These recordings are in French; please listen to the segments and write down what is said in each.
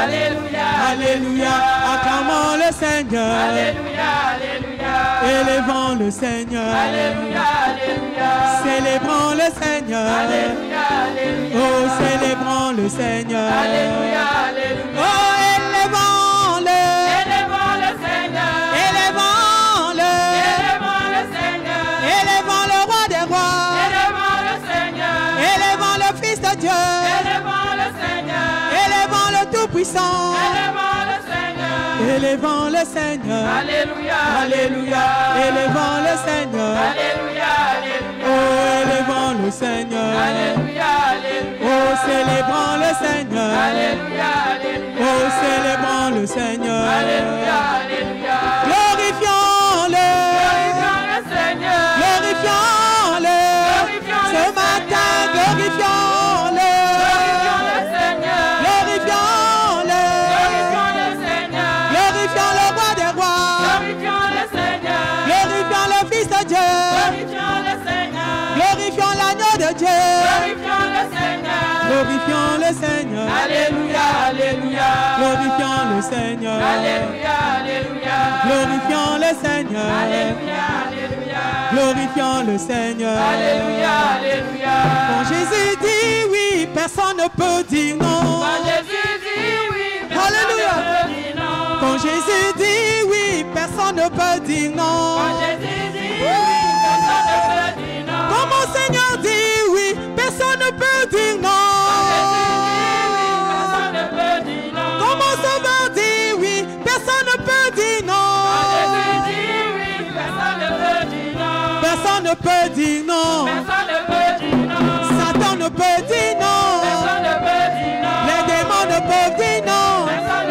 Alléluia, Alléluia, acclamons le Seigneur. Alléluia, Alléluia. Élevons le Seigneur. Alléluia, Alléluia. Célébrons le Seigneur. Alléluia, Alléluia. Oh, célébrons le Seigneur. Alléluia, Alléluia. Oh, élevons-le. Élevons le Seigneur. Élevons-le. Élevons le Seigneur. Élevons le roi des rois. Élevons le Seigneur. Élevons le Fils de Dieu. Élevons le Seigneur. Élevons le Tout-Puissant. Élevons le Seigneur. Élevons le Seigneur. Alléluia, Alléluia. Élevons le Seigneur. Alléluia, Alléluia. Oh, élevons le Seigneur. Alléluia, Alléluia. Oh, célébrons le Seigneur. Alléluia, Alléluia. Oh, célébrons le Seigneur. Alléluia, Alléluia. Glorifions-le. Glorifions le Seigneur. Glorifions-le. Glorifions Ce le matin, Seigneur. glorifions-le. Glorifions le Seigneur. Glorifions-le. Glorifions le Seigneur. Glorifions le roi des rois. Glorifions le Seigneur. Glorifions le Fils de Dieu. Glorifions le Seigneur. Glorifions l'agneau de Dieu. Glorifions le Seigneur. Glorifions le Seigneur. Alléluia, Alléluia. Glorifions le Seigneur. Alléluia, Alléluia. Glorifions le Seigneur. Alléluia, Alléluia. Glorifions le Seigneur. Alléluia, Alléluia. Quand Jésus dit oui, personne ne peut dire non. Quand Jésus dit oui, Alléluia. personne ne peut dire non. Quand Jésus dit oui, personne ne peut dire non. Quand Jésus dit oui, personne ne peut dire non. Quand mon Seigneur dit oui, personne ne peut dire non. Quand Jésus dit oui, personne ne peut dire non. Quand mon Sauveur dit oui, personne ne peut dire non. Quand Jésus dit oui, personne ne peut dire non. Personne ne peut dire non. Personne ne peut dire non. Satan ne peut dire non. Personne ne peut dire non. Les démons ne peuvent dire non.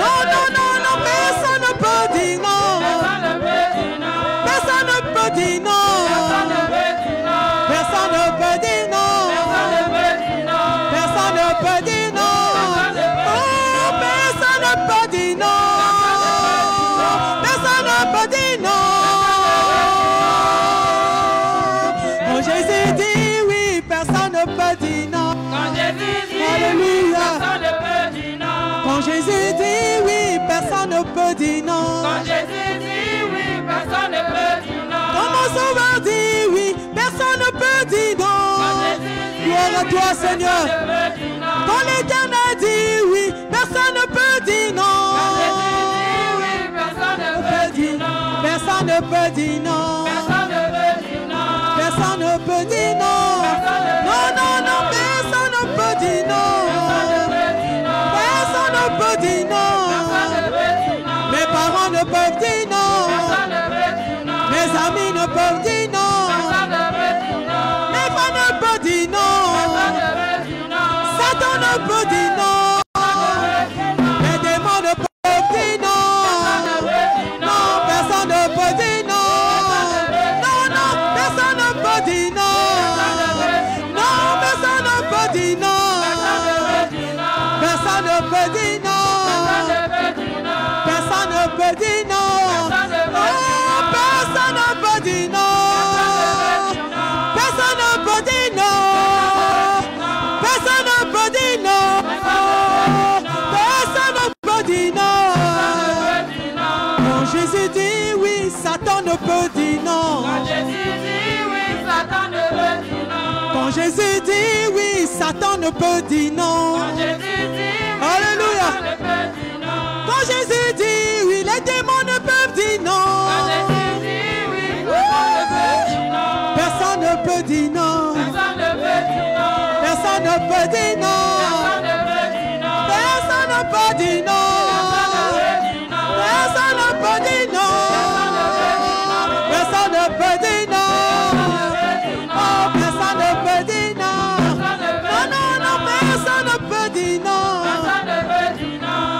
Non, non, non, non, personne ne peut dire non. Personne ne peut dire non. Personne ne peut dire non. Personne ne peut dire non. Personne ne peut dire non. Personne ne peut dire non. Personne ne peut dire non. Oh, personne ne peut dire non. Personne ne peut dire non. Quand Jésus dit oui, personne ne peut dire non. Quand Jésus dit Alléluia. personne ne peut dire non. Quand Jésus dit oui, personne ne peut dire non. Quand Jésus dit oui, personne ne peut dire non. Quand mon Sauveur dit oui, personne ne peut dire non. Gloire à toi, Seigneur. Quand l'Éternel dit oui, personne ne peut dire non. Personne ne peut dire non. Personne ne peut dire non. Personne ne peut dire non. Non, non, non, personne ne peut dire non. Personne ne peut dire non. Mes parents ne peuvent dire non. Mes amis ne peuvent dire non. Mes frères ne peuvent dire non. Satan ne peut dire non. Les démons ne peuvent dire non. Non, personne ne peut dire non. Non, non, personne ne peut dire non. Non, personne ne peut dire non. Personne ne peut dire non. Personne ne peut dire non. Oh, personne ne peut dire non. Personne ne peut dire non. Personne ne peut dire non. Personne ne peut dire non. Quand Jésus dit oui, Satan ne peut dire non. Quand Jésus dit oui, Satan ne peut dire non. Alléluia. Quand Jésus dit oui, les démons ne peuvent dire non. Personne ne peut dire non. Personne ne peut dire non. Personne ne peut dire non. Personne ne peut dire non. Personne ne peut dire non. Oh, personne ne peut dire non. Non, non, non, personne ne peut dire non.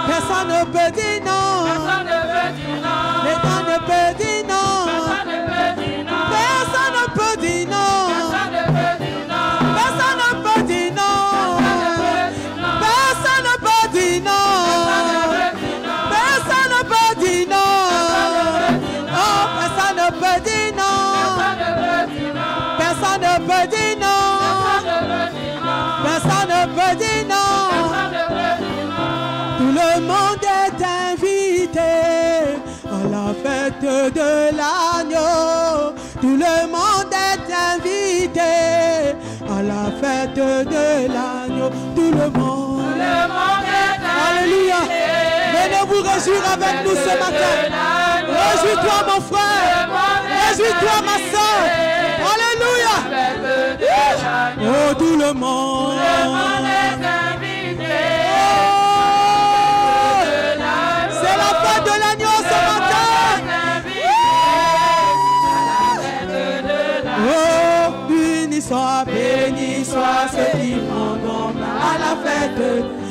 Personne ne peut dire non. L'État ne peut dire non. Personne ne peut dire non. Personne ne peut dire non. de l'agneau. Tout le monde est invité à la fête de l'agneau. Tout le monde est Alléluia. Venez vous réjouir avec nous ce matin. Réjouis-toi mon frère. Réjouis-toi ma soeur. Alléluia. Oh, tout le monde est invité. C'est la fête de l'agneau ce matin. Oh, béni soit ceux qui prendront à la fête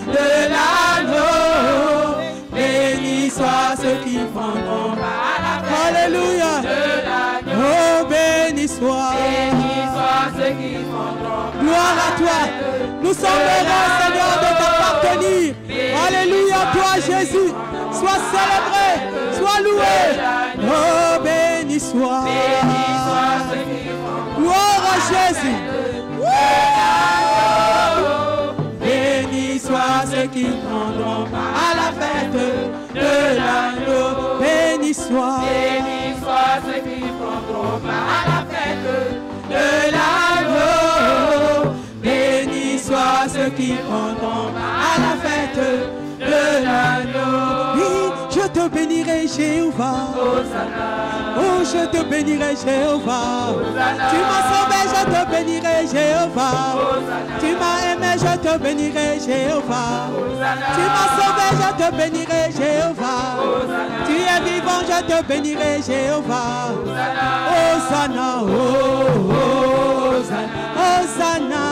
de l'agneau. Béni soit ceux qui prendront à la fête. Alléluia. De l'agneau. Oh, béni soit. Ceux qui prendront. Gloire à toi. Nous sommes heureux, Seigneur, de t'appartenir. Alléluia, toi, Jésus. Sois célébré, sois loué. Oh, béni soit. Gloire à Jésus. Béni soit ceux qui prendront à la fête de l'agneau. Béni soit. Béni soit ceux qui prendront à la fête de l'agneau. Béni soit ceux qui prendront à la fête de l'agneau. Oui, je te bénirai, Jéhovah. Oh, je te bénirai, Jéhovah. Tu m'as sauvé, je te bénirai, Jéhovah. Tu m'as aimé, je te bénirai, Jéhovah. Tu m'as sauvé, je te bénirai, Jéhovah. Tu es vivant, je te bénirai, Jéhovah. Hosanna, oh, Hosanna,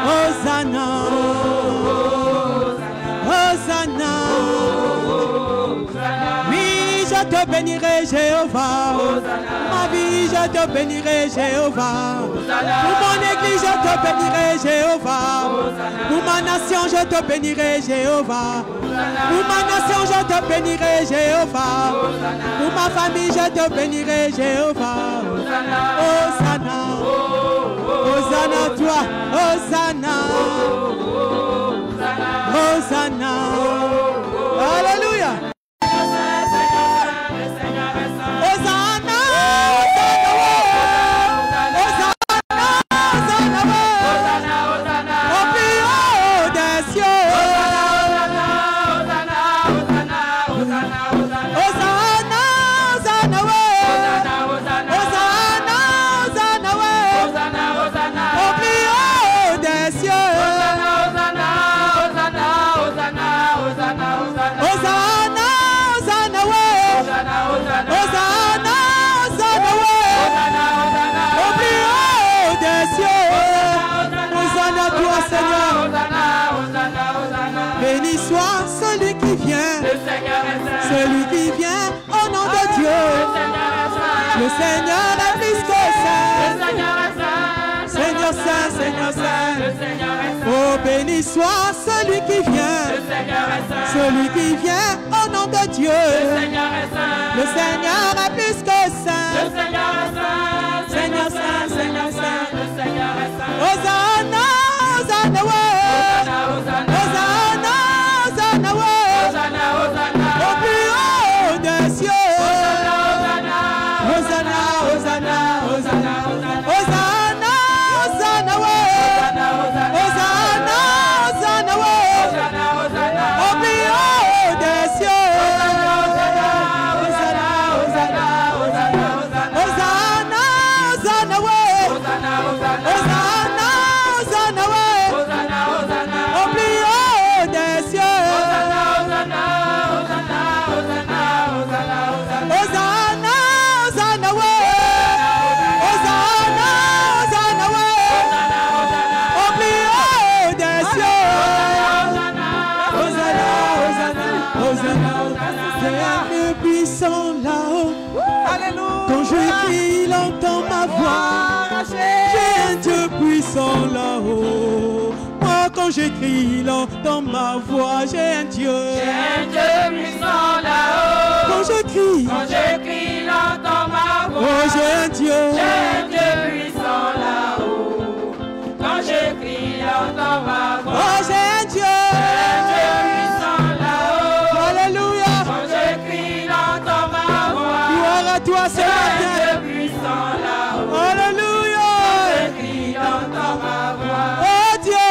Hosanna, Hosanna. Oui, je te bénirai, Jéhovah. Ma vie, je te bénirai, Jéhovah. Pour mon église, je te bénirai, Jéhovah. Pour ma nation, je te bénirai, Jéhovah. Pour ma nation, je te bénirai, Jéhovah. Pour ma famille, je te bénirai, Jéhovah. Hosanna, Hosanna, toi, Hosanna, Hosanna. Alléluia. Béni soit celui qui vient, celui qui vient au nom de Dieu. Le Seigneur est plus que saint. Seigneur saint, Seigneur saint. Oh, béni soit celui qui vient, celui qui vient au nom de Dieu. Le Seigneur est plus que saint. Seigneur saint, Seigneur saint. Hosanna, Hosanna, Hosanna, Hosanna, au plus haut des cieux. Hosanna, Hosanna, Hosanna, Hosanna, Hosanna, Hosanna, Hosanna, au plus haut des cieux. Hosanna, Hosanna, Hosanna, Hosanna, Hosanna, au plus haut des cieux. Quand je crie, il entend ma voix. J'ai un Dieu puissant là-haut. Moi, quand je crie, il entend ma voix. J'ai un Dieu. J'ai un Dieu puissant là-haut. Quand je crie, il entend ma voix. Oh, j'ai un Dieu. J'ai un Dieu puissant là-haut. Quand je crie, il entend ma voix. Oh, j'ai un Dieu. J'ai un Dieu puissant là-haut. Alléluia. Quand je crie, il entend toi ce matin. Alléluia. Oh Dieu,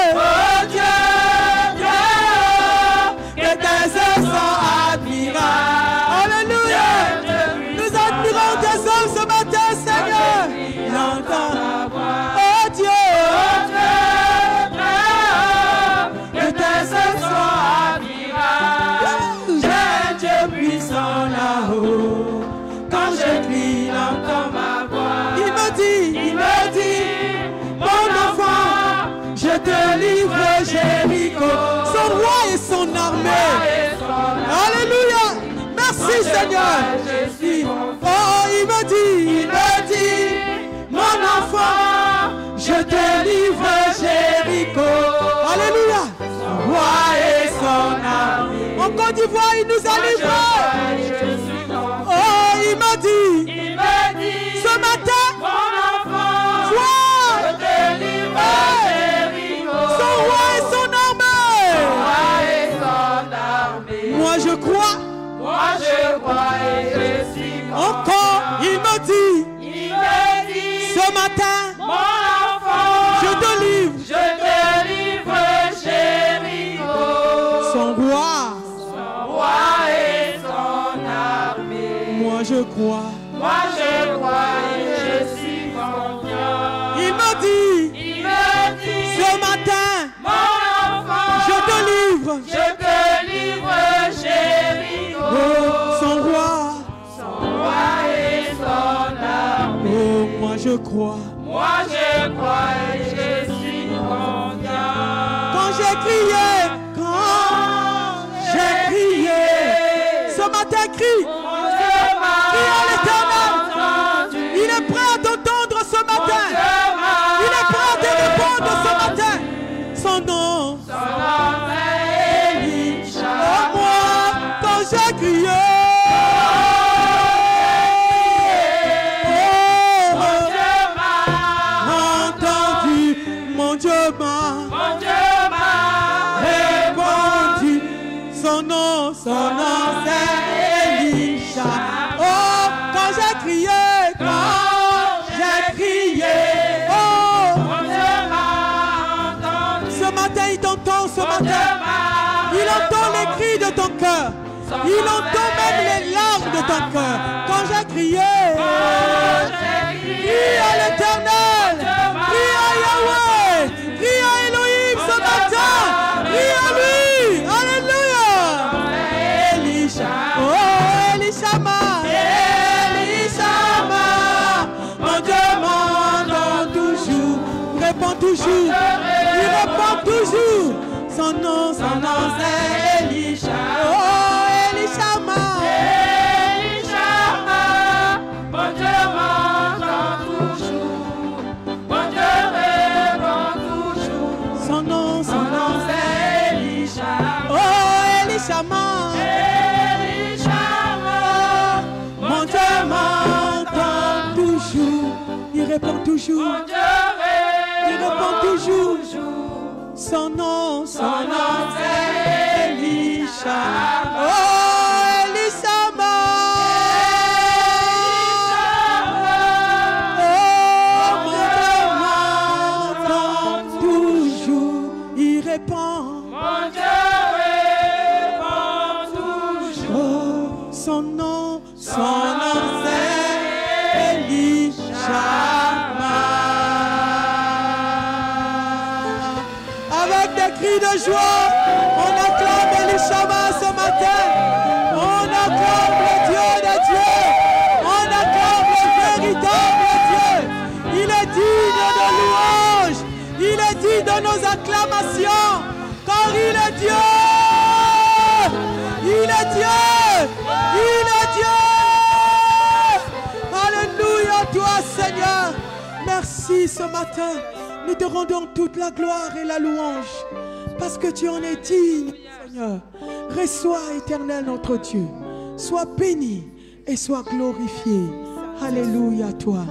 que tes œuvres sont admirables. Alléluia. Nous admirons tes œuvres ce matin, Seigneur. J'entends. Oh Dieu, que tes œuvres sont admirables. J'ai un Dieu puissant là-haut. Quand je crie, il entend ma voix. Il me dit, mon enfant, je te livre Jéricho. Son roi et son armée. Alléluia. Merci Seigneur. Oh, il me dit, mon enfant, je te livre Jéricho. Alléluia. Son roi et son armée. En Côte d'Ivoire, il nous a livrés. Oh, il m'a dit, ce matin, mon enfant, je te livre Jéricho. Son roi et son armée. Moi je crois et je suis confiant. Encore, il m'a dit, ce matin, mon enfant, je te livre Jéricho. Son roi et son armée. Moi je crois et je suis confiant. Il me dit, ce matin, mon enfant, je te livre Jéricho. Oh, son roi et son armée. Oh, moi je crois et je suis confiant. Quand j'ai crié, ce matin crie à l'Éternel. Il est prêt à t'entendre ce matin. Il est prêt à te répondre ce matin. Son nom est Elisha. Oh moi, quand j'ai crié, mon Dieu m'a répondu. Son nom c'est Elisha. Oh, quand j'ai crié, oh, ce matin il t'entend, ce matin. Il entend les cris de ton cœur. Il entend même les larmes de ton cœur. Quand j'ai crié, crie à l'Éternel, crie à Yahweh, crie à Elohim ce matin, crie à lui. Alléluia. Elisha, oh Elisha mon Dieu m'entend toujours, répond toujours, il répond toujours. Son nom c'est Elisha. Oh Elisha mon Dieu m'entend toujours, mon Dieu répond toujours. Son nom c'est Elisha. Oh Elisha mon Dieu m'entend toujours, il répond toujours, il répond toujours. Son nom c'est Elisha. Oh Elisha oh mon Dieu m'entend toujours, il répond. Mon Dieu répond toujours. Oh, son nom c'est Elisha. Avec des cris de joie, on acclame Elishama ce matin. On acclame le Dieu des dieux. On acclame le véritable Dieu. Il est digne de louange. Il est digne de nos acclamations. Car il est Dieu. Il est Dieu. Il est Dieu. Alléluia toi Seigneur. Merci ce matin. Nous te rendons toute la gloire et la louange parce que tu en es digne, Seigneur. Reçois, Éternel notre Dieu. Sois béni et sois glorifié. Alléluia, toi.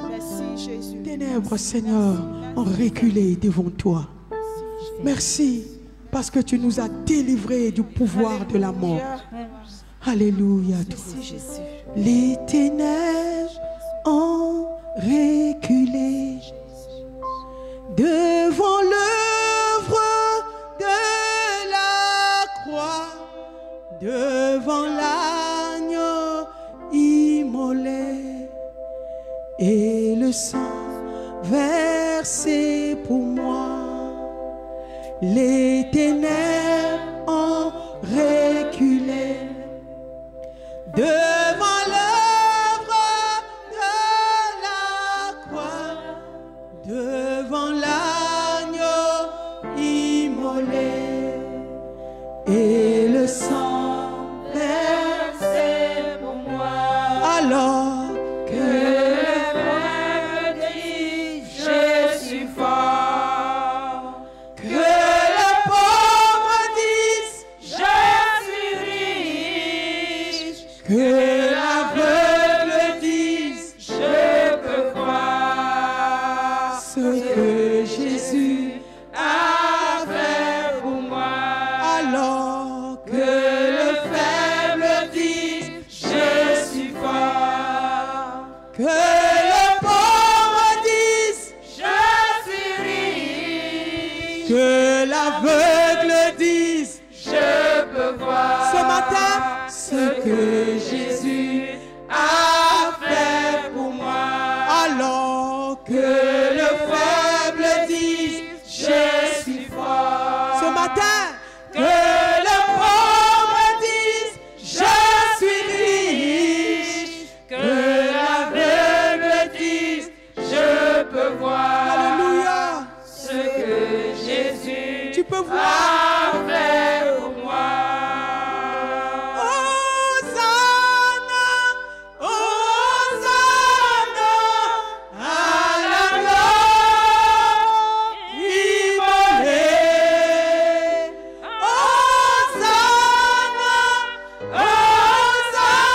Ténèbres, Seigneur, ont reculé devant toi. Merci parce que tu nous as délivrés du pouvoir de la mort. Alléluia, toi. Les ténèbres le sang versé pour moi. Les ténèbres ont reculé devant l'œuvre de la croix, devant l'agneau immolé, et le sang versé pour moi. Alors que le peuple dit je suis fort, que le pauvre dise je suis riche, que l'aveugle dise je peux croire ce que Jésus a fait pour moi. Alors que le faible dise je suis fort, que le pauvre dise je suis riche, que l'aveugle dise je peux voir ce matin ce que Jésus a fait pour moi. Alors que le faible dise je suis fort, ce matin que le pauvre dise je suis riche, que l'aveugle dise je peux voir. Alléluia. Ce que Jésus tu peux voir a fait pour moi. Hosanna, Hosanna, à la gloire immolée. Hosanna, Hosanna,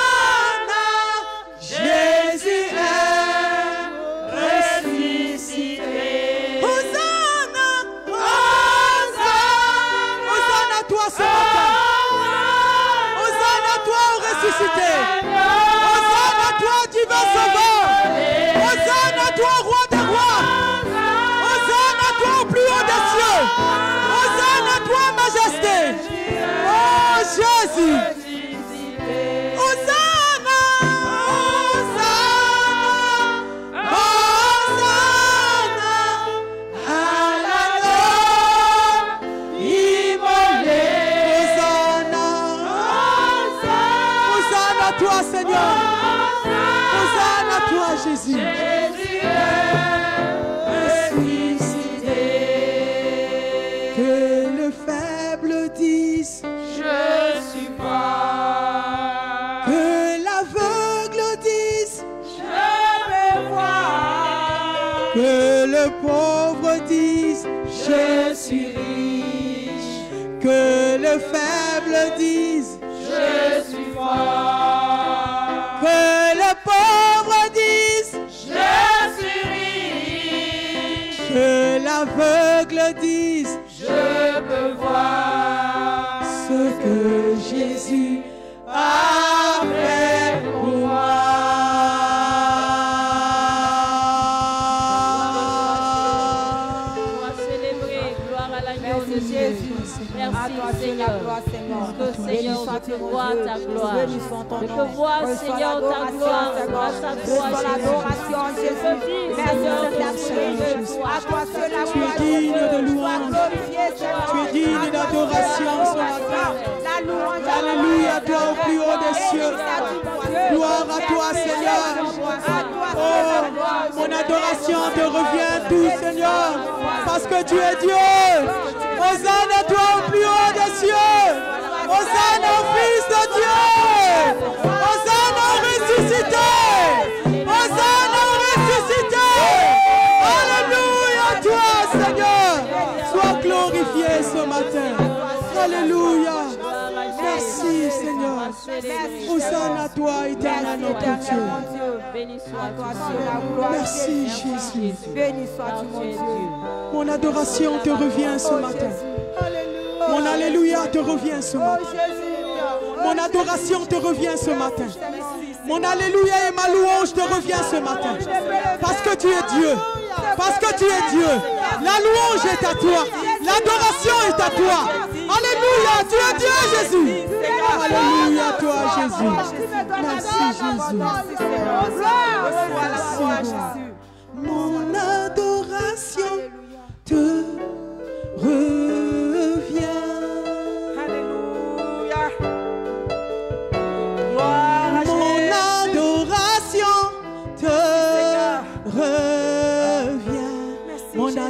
Jésus est ressuscité. Hosanna, Hosanna, Hosanna à toi ce matin. Hosanna à toi au ressuscité. Hosanna à toi divin sauveur. Hosanna à toi roi des rois. Hosanna à toi au plus haut des cieux. Hosanna à toi majesté. Oh Jésus. Hosanna, Hosanna, Hosanna à la gloire immolée. Hosanna, Hosanna à toi Seigneur. Hosanna à toi Jésus. Jésus est ressuscité. Que le faible dise je suis fort, que l'aveugle dise je peux voir, que le pauvre dise je suis riche, que le faible dise je suis fort, que le pauvre dise je suis riche, que l'aveugle dise je peux voir ce que Jésus a fait pour moi. On va célébrer, gloire à l'agneau de Jésus. Merci Seigneur. Que Seigneur, je peux voir ta gloire. Je peux voir Seigneur ta gloire grâce à toi Jésus. Je peux vivre Seigneur à toi seul la gloire. Tu es digne de louange. Tu es digne d'adoration ce matin. Alléluia à toi au plus haut des cieux. Gloire à toi Seigneur. Oh, mon adoration te revient tout Seigneur. Parce que tu es Dieu. Hosanna à toi au plus haut des cieux. Hosanna au Fils de Dieu. Hosanna au ressuscité. Hosanna au ressuscité. Alléluia à toi Seigneur. Sois glorifié ce matin. Alléluia. Merci Seigneur. Hosanna à toi éternel notre Dieu. Merci Jésus. Béni sois-tu mon Dieu. Mon adoration te revient ce matin. Mon alléluia te revient ce matin. Mon adoration te revient ce matin. Mon alléluia et ma louange te revient ce matin. Parce que tu es Dieu. Parce que tu es Dieu. La louange est à toi. L'adoration est à toi. Alléluia, tu es Dieu Jésus. Alléluia à toi Jésus. Merci Jésus. Merci.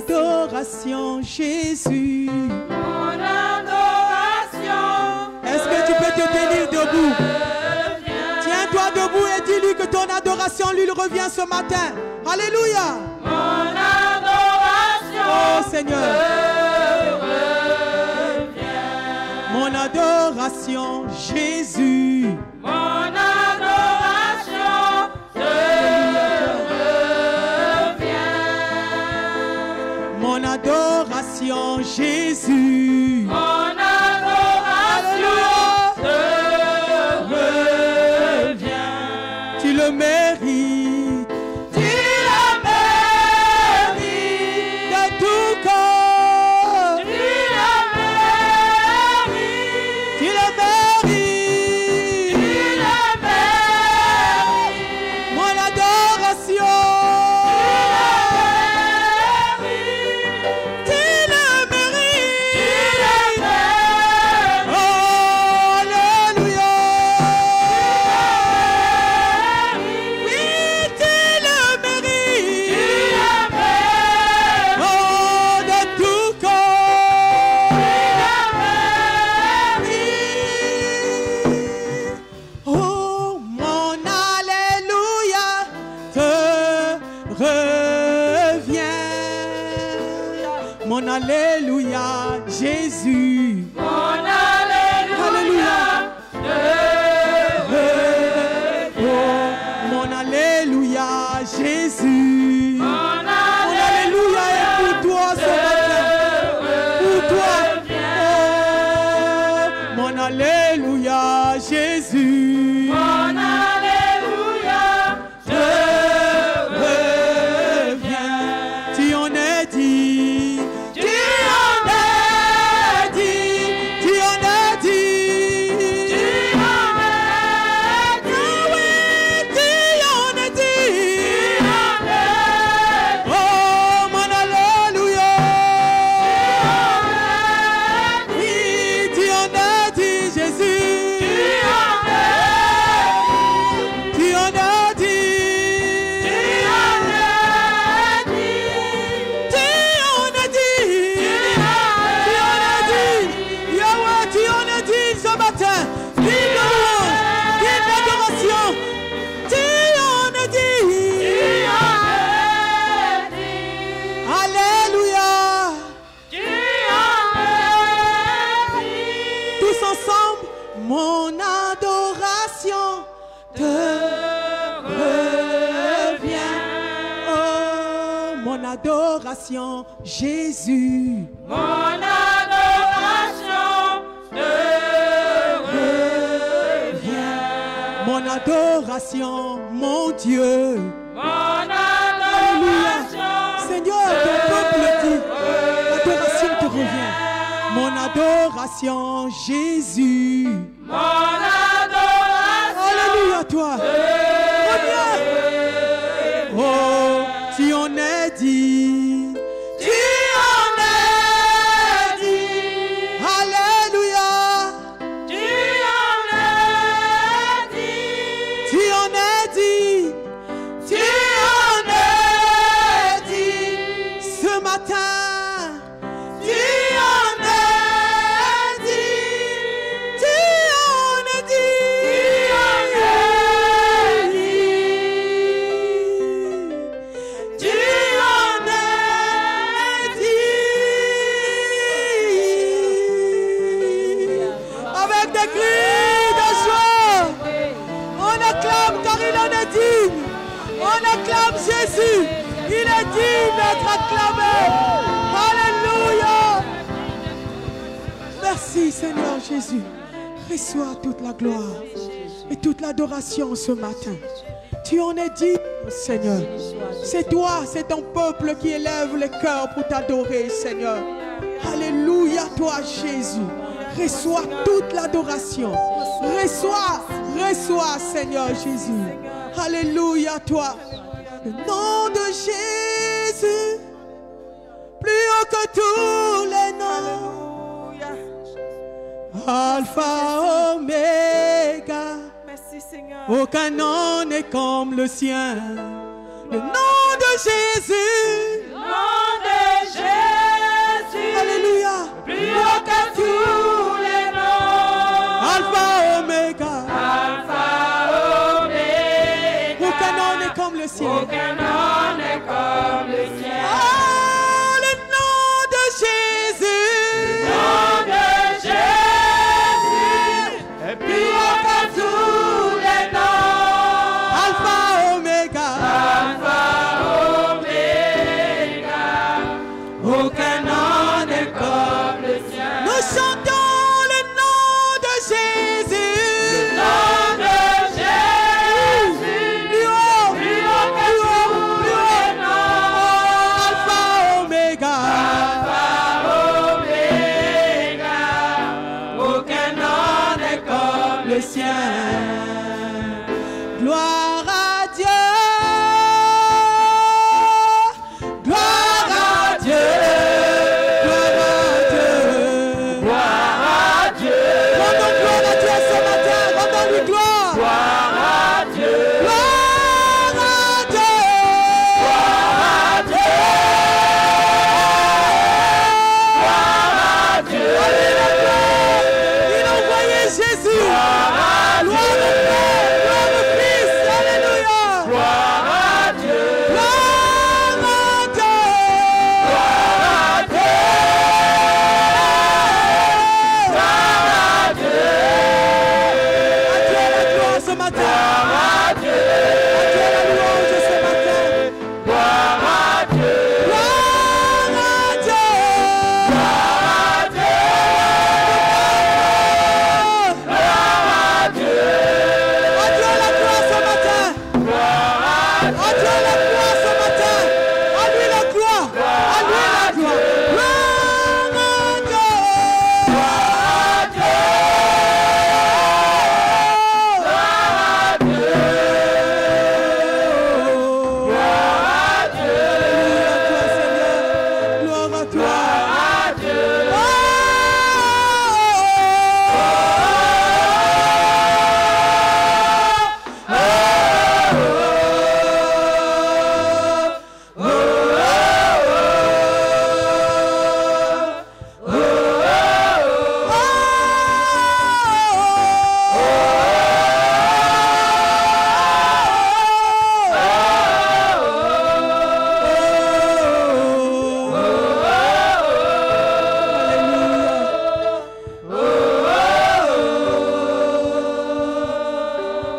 adoration, Jésus. Mon adoration. Est-ce que tu peux te tenir debout? Tiens-toi debout et dis-lui que ton adoration lui revient ce matin. Alléluia. Mon adoration. Oh Seigneur. Mon adoration, Jésus. Mon adoration te revient. Mon adoration, Jésus. Mon adoration te revient. Tu le mérites. Tu le mérites. De tout corps. Tu le mérites. Tu le mérites. Tu le mérites. Mon adoration. Tu le mérites. Oh, alléluia. Oui, tu le mérites. Oh, de tout corps. Oh, mon alléluia te revient. Mon alléluia, Jésus. Mon alléluia te Oh, mon alléluia, Jésus. Mon Mon alléluia est pour toi ce matin. Pour toi. Oh, mon alléluia, Jésus. Mon alléluia te Reviens. Tu en es dit. Tu en es dit. Tu en es dit. Tu en es dit. Oui, tu en es dit. Tu en es dit. Oh, mon alléluia. Oui, tu en as dit, Jésus. Tu en as dit. Tu en as dit. Tu en as dit. Yahweh, tu en as dit ce matin. Digne de louange, digne d'adoration. Tu en as dit. Alléluia. Tous ensemble, mon adoration te revient. Oh, mon adoration, Jésus. Mon adoration te revient. Mon adoration, mon Dieu. Mon Alléluia. adoration Seigneur, ton peuple dit, l'adoration te revient. Mon adoration, Jésus. Mon adoration Alléluia, toi. Reviens. Oh, tu en es dit. Tu en es dit. Alléluia. Tu en es dit. Tu en es dit. Tu en es dit. Ce matin. Tu en es dit. Tu en es dit. Tu en es dit. Avec des cris de joie. On acclame car il en est digne. On acclame Jésus. Il est digne d'être acclamé. Alléluia. Merci Seigneur Jésus. Reçois toute la gloire et toute l'adoration ce matin. Tu en es digne, Seigneur. C'est toi, c'est ton peuple qui élève le cœur pour t'adorer, Seigneur. Alléluia, toi Jésus. Reçois toute l'adoration. Reçois, Seigneur Jésus. Alléluia, toi. Le nom de Jésus, plus haut que tous les noms. Alpha, Oméga. Merci Seigneur. Aucun nom n'est comme le sien. Le nom de Jésus. Nom de haut que tous les noms. Alpha, Oméga. Alpha, Oméga. Aucun nom n'est comme le ciel. Aucun nom n'est comme le ciel. Oh, le nom de Jésus. Le nom de Jésus est plus haut que tous les noms. Alpha, Oméga. Alpha, Oméga. Aucun nom n'est comme le ciel. Nous chantons le nom de Jésus. Le nom de Jésus. Plus haut, Plus haut que tous les noms. Alpha, Oméga. Alpha, Oméga. Aucun nom n'est comme le ciel. Gloire à Dieu. Gloire à Dieu. Gloire à Dieu. Gloire à Dieu. Rendons gloire à Dieu ce matin. Rendons-lui gloire. Gloire à Dieu. Gloire à Dieu. Gloire à Dieu. Gloire à Dieu. Il a envoyé Jésus. Gloire à Gloire au Père, gloire au Fils. Alléluia. Gloire à Dieu. Gloire à Dieu. Gloire à Dieu. À Dieu la gloire ce matin. Gloire à Dieu. À Dieu la louange ce matin. Gloire à Dieu. Gloire à Dieu. Gloire à Dieu. Gloire à Dieu. À Dieu la gloire ce matin. Gloire à À Dieu la gloire ce matin. À lui la gloire. À lui la gloire. Gloire à Dieu. Gloire à toi.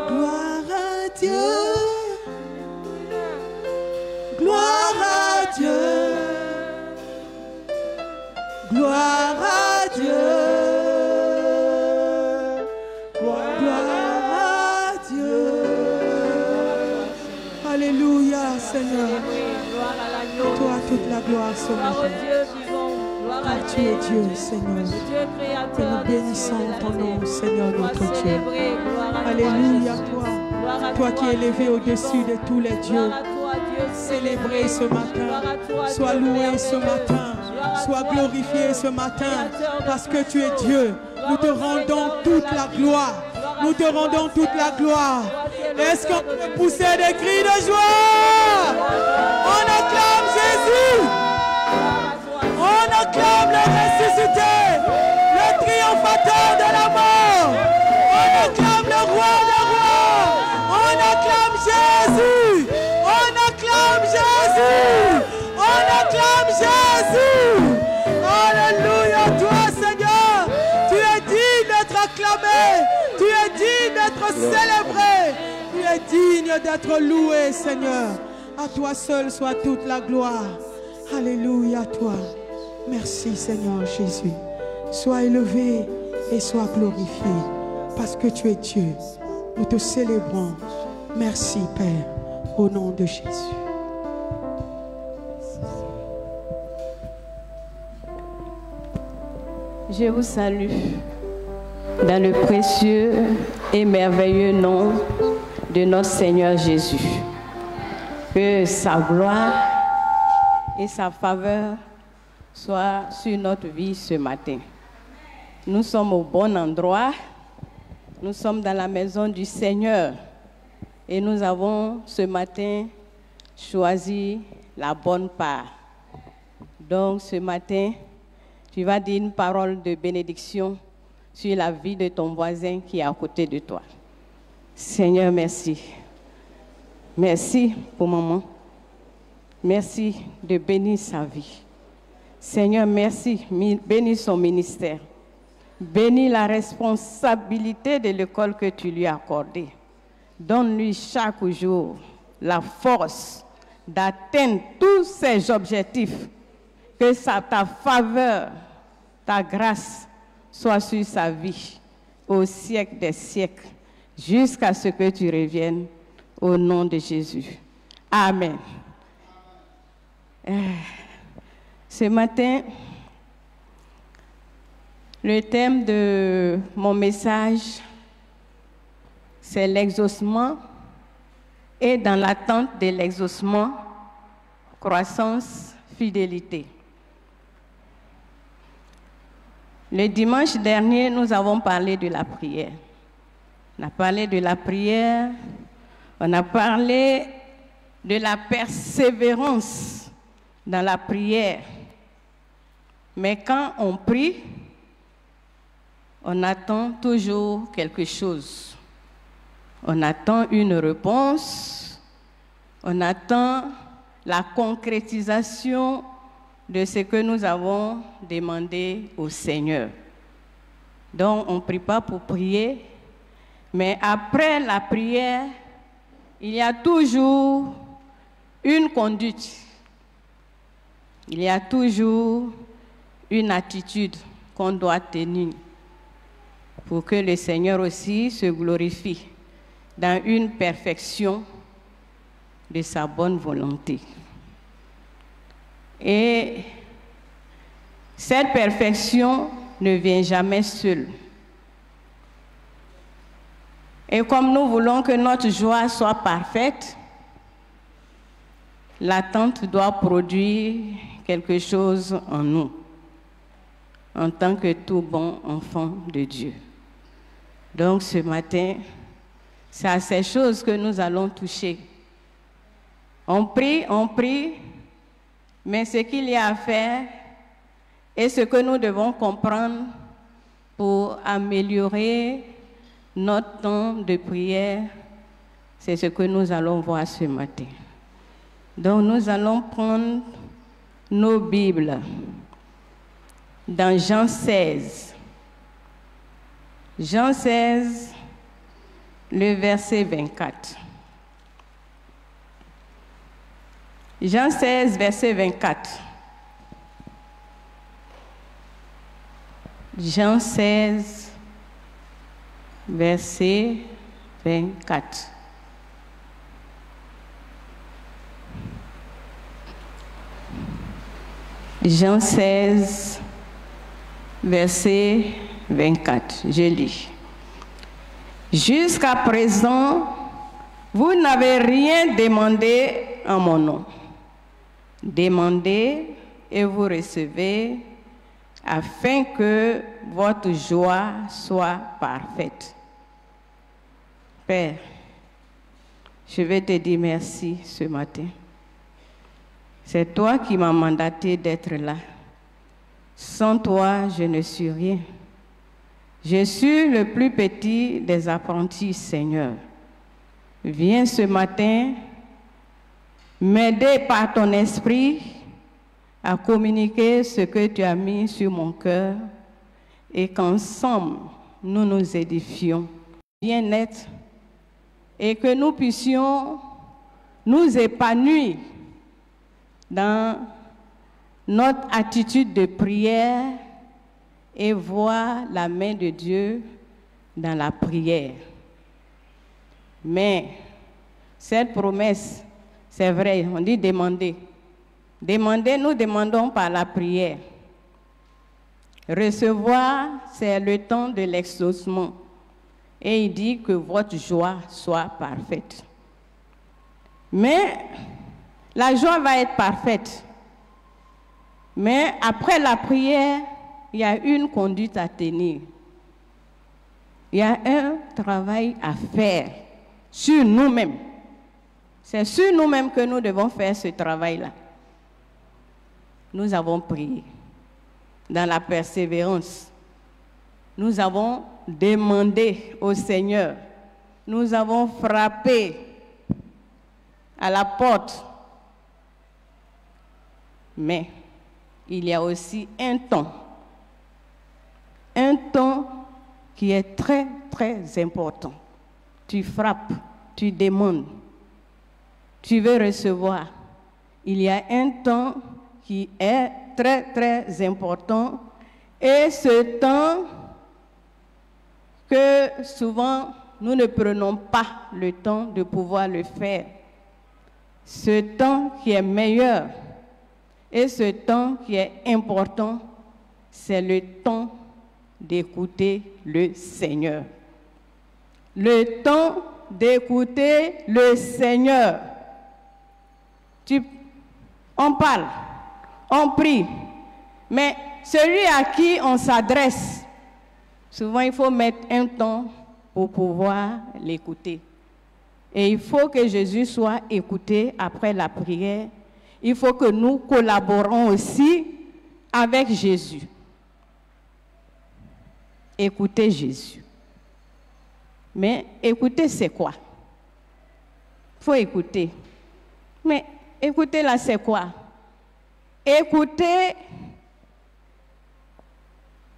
Gloire à Dieu. Gloire à Dieu. Gloire à Dieu. Gloire à Dieu. Alléluia, Seigneur. Gloire à l'agneau. Toi toute la gloire ce Gloire au matin. Dieu vivant. Gloire Car à tu es Dieu, le Seigneur. Dieu créateur Que nous des cieux et bénissons de la ton nom, terre. Seigneur Sois notre Dieu. célébré. Gloire à toi, Alléluia, Jésus. toi. Gloire à Toi qui es élevé Dieu au-dessus vivant. de tous les dieux. Gloire à toi, Dieu Célébré ce matin. Gloire à toi, Sois Dieu loué ce merveilleux. matin. Gloire à Sois toi, glorifié Dieu, ce matin. créateur de Parce que tout tu es chose. Dieu. Gloire Nous te au rendons Seigneur de toute la la vie. gloire. Gloire à Nous te toi, rendons toute la Seigneur. gloire. Toi qui es Est-ce qu'on l'auteur de peut toutes pousser choses. des cris de joie? On acclame Jésus. On acclame le ressuscité, le triomphateur de la mort. On acclame le roi des rois. On acclame Jésus. On acclame Jésus. On acclame Jésus. Alléluia, toi Seigneur. Tu es digne d'être acclamé. Tu es digne d'être célébré. Tu es digne d'être loué, Seigneur. À toi seul soit toute la gloire. Alléluia, toi. Merci, Seigneur Jésus. Sois élevé et sois glorifié parce que tu es Dieu. Nous te célébrons. Merci, Père, au nom de Jésus. Je vous salue dans le précieux et merveilleux nom de notre Seigneur Jésus. Que sa gloire et sa faveur soient sur notre vie ce matin. Nous sommes au bon endroit. Nous sommes dans la maison du Seigneur. Et nous avons ce matin choisi la bonne part. Donc ce matin, tu vas dire une parole de bénédiction sur la vie de ton voisin qui est à côté de toi. Seigneur, merci. Merci pour maman. Merci de bénir sa vie. Seigneur, merci. Bénis son ministère. Bénis la responsabilité de l'école que tu lui as accordée. Donne-lui chaque jour la force d'atteindre tous ses objectifs. Que ta faveur, ta grâce soit sur sa vie au siècle des siècles, jusqu'à ce que tu reviennes au nom de Jésus. Amen. Ce matin, le thème de mon message, c'est l'exaucement et dans l'attente de l'exaucement, croissance, fidélité. Le dimanche dernier, nous avons parlé de la prière. On a parlé de la prière, on a parlé de la persévérance dans la prière. Mais quand on prie, on attend toujours quelque chose. On attend une réponse, on attend la concrétisation de ce que nous avons demandé au Seigneur. Donc, on ne prie pas pour prier, mais après la prière, il y a toujours une conduite. Il y a toujours une attitude qu'on doit tenir pour que le Seigneur aussi se glorifie dans une perfection de sa bonne volonté. Et cette perfection ne vient jamais seule. Et comme nous voulons que notre joie soit parfaite, l'attente doit produire quelque chose en nous, en tant que tout bon enfant de Dieu. Donc ce matin, c'est à ces choses que nous allons toucher. On prie, mais ce qu'il y a à faire et ce que nous devons comprendre pour améliorer notre temps de prière, c'est ce que nous allons voir ce matin. Donc nous allons prendre nos Bibles dans Jean 16. Jean 16, le verset 24. Jean 16, verset 24. Jean 16, verset 24. Jean 16, verset 24. Je lis. Jusqu'à présent, vous n'avez rien demandé en mon nom. Demandez et vous recevez, afin que votre joie soit parfaite. Père, je vais te dire merci ce matin. C'est toi qui m'as mandaté d'être là. Sans toi, je ne suis rien. Je suis le plus petit des apprentis, Seigneur. Viens ce matin m'aider par ton esprit à communiquer ce que tu as mis sur mon cœur et qu'ensemble, nous nous édifions bien-être et que nous puissions nous épanouir dans notre attitude de prière et voir la main de Dieu dans la prière. Mais cette promesse, c'est vrai, on dit demander. Demander, nous demandons par la prière. Recevoir, c'est le temps de l'exaucement. Et il dit que votre joie soit parfaite. Mais la joie va être parfaite. Mais après la prière, il y a une conduite à tenir. Il y a un travail à faire sur nous-mêmes. C'est sur nous-mêmes que nous devons faire ce travail-là. Nous avons prié. dans la persévérance. Nous avons demandé au Seigneur, nous avons frappé à la porte. Mais il y a aussi un temps qui est très, très important. Tu frappes, tu demandes, tu veux recevoir. Il y a un temps qui est très, très important. Et ce temps que souvent nous ne prenons pas le temps de pouvoir le faire. Ce temps qui est meilleur et ce temps qui est important, c'est le temps d'écouter le Seigneur. Le temps d'écouter le Seigneur. On parle, on prie, mais celui à qui on s'adresse, souvent il faut mettre un temps pour pouvoir l'écouter. Et il faut que Jésus soit écouté après la prière. Il faut que nous collaborons aussi avec Jésus. Écouter Jésus. Mais écouter, c'est quoi? Il faut écouter. Mais écouter là, c'est quoi? Écouter,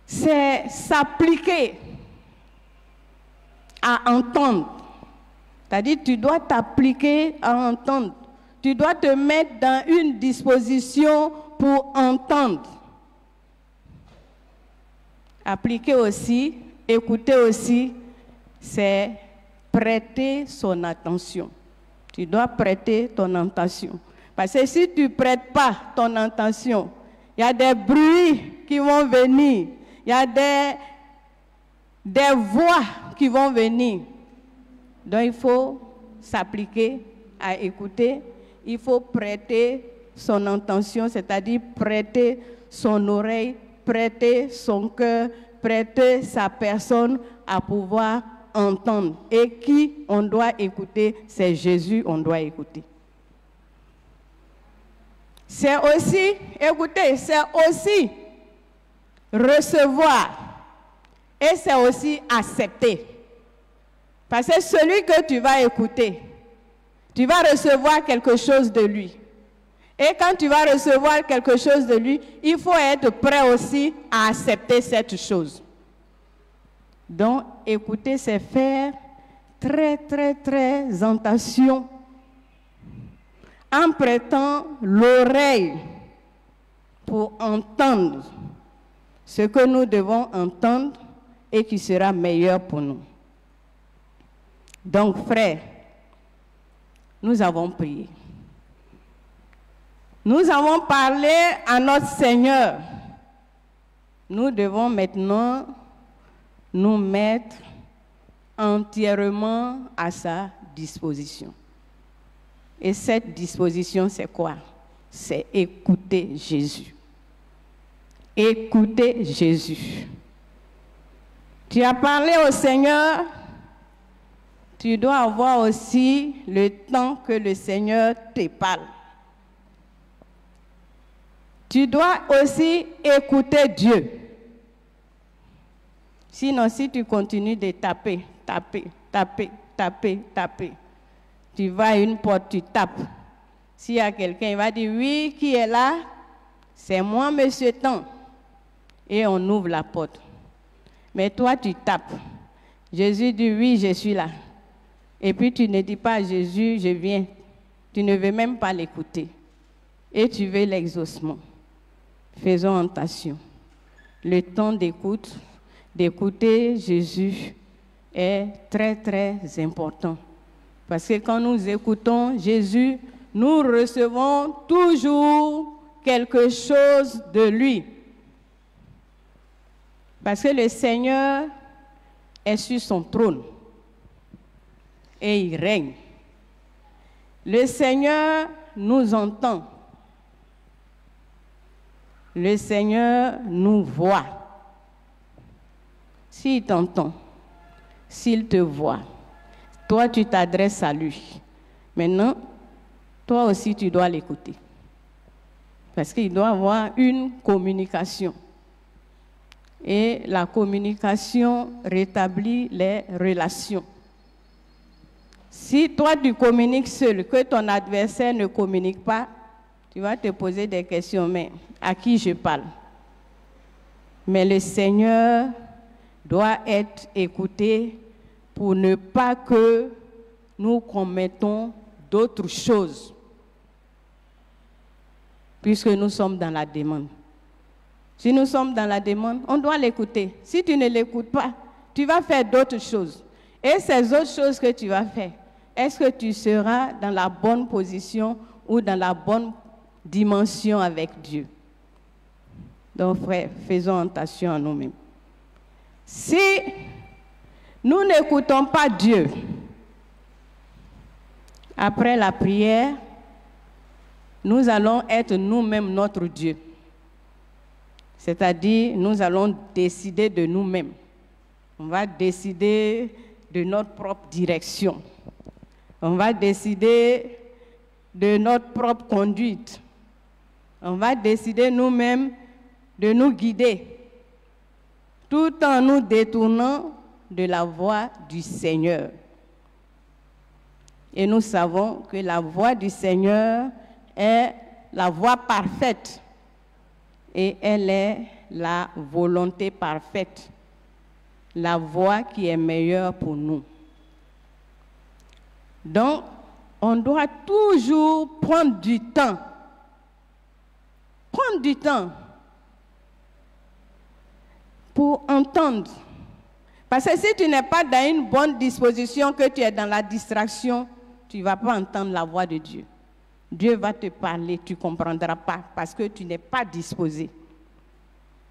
c'est s'appliquer à entendre. C'est-à-dire, tu dois t'appliquer à entendre. Tu dois te mettre dans une disposition pour entendre. Appliquer aussi, écouter aussi, c'est prêter son attention. Tu dois prêter ton attention. Parce que si tu ne prêtes pas ton attention, il y a des bruits qui vont venir. Il y a des voix qui vont venir. Donc il faut s'appliquer à écouter. Il faut prêter son attention, c'est-à-dire prêter son oreille, prêter son cœur, prêter sa personne à pouvoir entendre. Et qui on doit écouter, c'est Jésus, on doit écouter. C'est aussi écouter, c'est aussi recevoir et c'est aussi accepter. Parce que celui que tu vas écouter, tu vas recevoir quelque chose de lui. Et quand tu vas recevoir quelque chose de lui, il faut être prêt aussi à accepter cette chose. Donc, écouter, c'est faire très, très, très attention en prêtant l'oreille pour entendre ce que nous devons entendre et qui sera meilleur pour nous. Donc, frères, nous avons prié. Nous avons parlé à notre Seigneur. Nous devons maintenant nous mettre entièrement à sa disposition. Et cette disposition, c'est quoi? C'est écouter Jésus. Écouter Jésus. Tu as parlé au Seigneur, tu dois avoir aussi le temps que le Seigneur te parle. Tu dois aussi écouter Dieu. Sinon, si tu continues de taper, tu vas à une porte, tu tapes. S'il y a quelqu'un, il va dire, oui, qui est là? C'est moi, monsieur Tant. Et on ouvre la porte. Mais toi, tu tapes. Jésus dit, oui, je suis là. Et puis tu ne dis pas à Jésus, je viens. Tu ne veux même pas l'écouter. Et tu veux l'exaucement. Faisons attention. Le temps d'écouter Jésus est très, très important. Parce que quand nous écoutons Jésus, nous recevons toujours quelque chose de lui. Parce que le Seigneur est sur son trône et il règne. Le Seigneur nous entend. Le Seigneur nous voit. S'il t'entend, s'il te voit, toi tu t'adresses à lui. Maintenant, toi aussi tu dois l'écouter. Parce qu'il doit avoir une communication. Et la communication rétablit les relations. Si toi tu communiques seul, que ton adversaire ne communique pas, tu vas te poser des questions, mais à qui je parle? Mais le Seigneur doit être écouté pour ne pas que nous commettons d'autres choses, puisque nous sommes dans la demande. Si nous sommes dans la demande, on doit l'écouter. Si tu ne l'écoutes pas, tu vas faire d'autres choses. Et ces autres choses que tu vas faire, est-ce que tu seras dans la bonne position ou dans la bonne dimension avec Dieu? Donc, frères, faisons attention à nous-mêmes. Si nous n'écoutons pas Dieu, après la prière, nous allons être nous-mêmes notre Dieu. C'est-à-dire, nous allons décider de nous-mêmes. On va décider de notre propre direction. On va décider de notre propre conduite. On va décider nous-mêmes de nous guider, tout en nous détournant de la voie du Seigneur. Et nous savons que la voie du Seigneur est la voie parfaite. Et elle est la volonté parfaite, la voie qui est meilleure pour nous. Donc, on doit toujours prendre du temps. Prendre du temps pour entendre. Parce que si tu n'es pas dans une bonne disposition, que tu es dans la distraction, tu ne vas pas entendre la voix de Dieu. Dieu va te parler, tu ne comprendras pas parce que tu n'es pas disposé.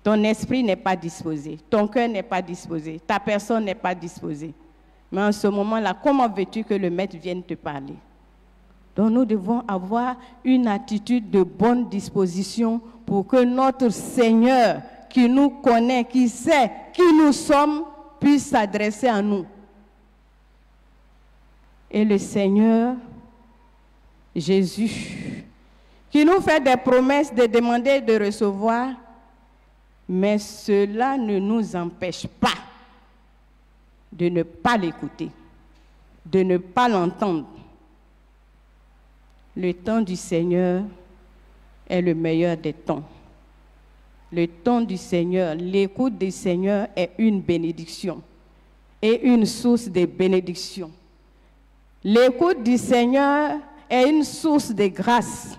Ton esprit n'est pas disposé, ton cœur n'est pas disposé, ta personne n'est pas disposée. Mais en ce moment-là, comment veux-tu que le maître vienne te parler? Donc nous devons avoir une attitude de bonne disposition pour que notre Seigneur, qui nous connaît, qui sait qui nous sommes, puisse s'adresser à nous. Et le Seigneur Jésus, qui nous fait des promesses de demander et de recevoir, mais cela ne nous empêche pas de ne pas l'écouter, de ne pas l'entendre. Le temps du Seigneur est le meilleur des temps. Le temps du Seigneur, l'écoute du Seigneur est une bénédiction et une source de bénédiction. L'écoute du Seigneur est une source de grâce.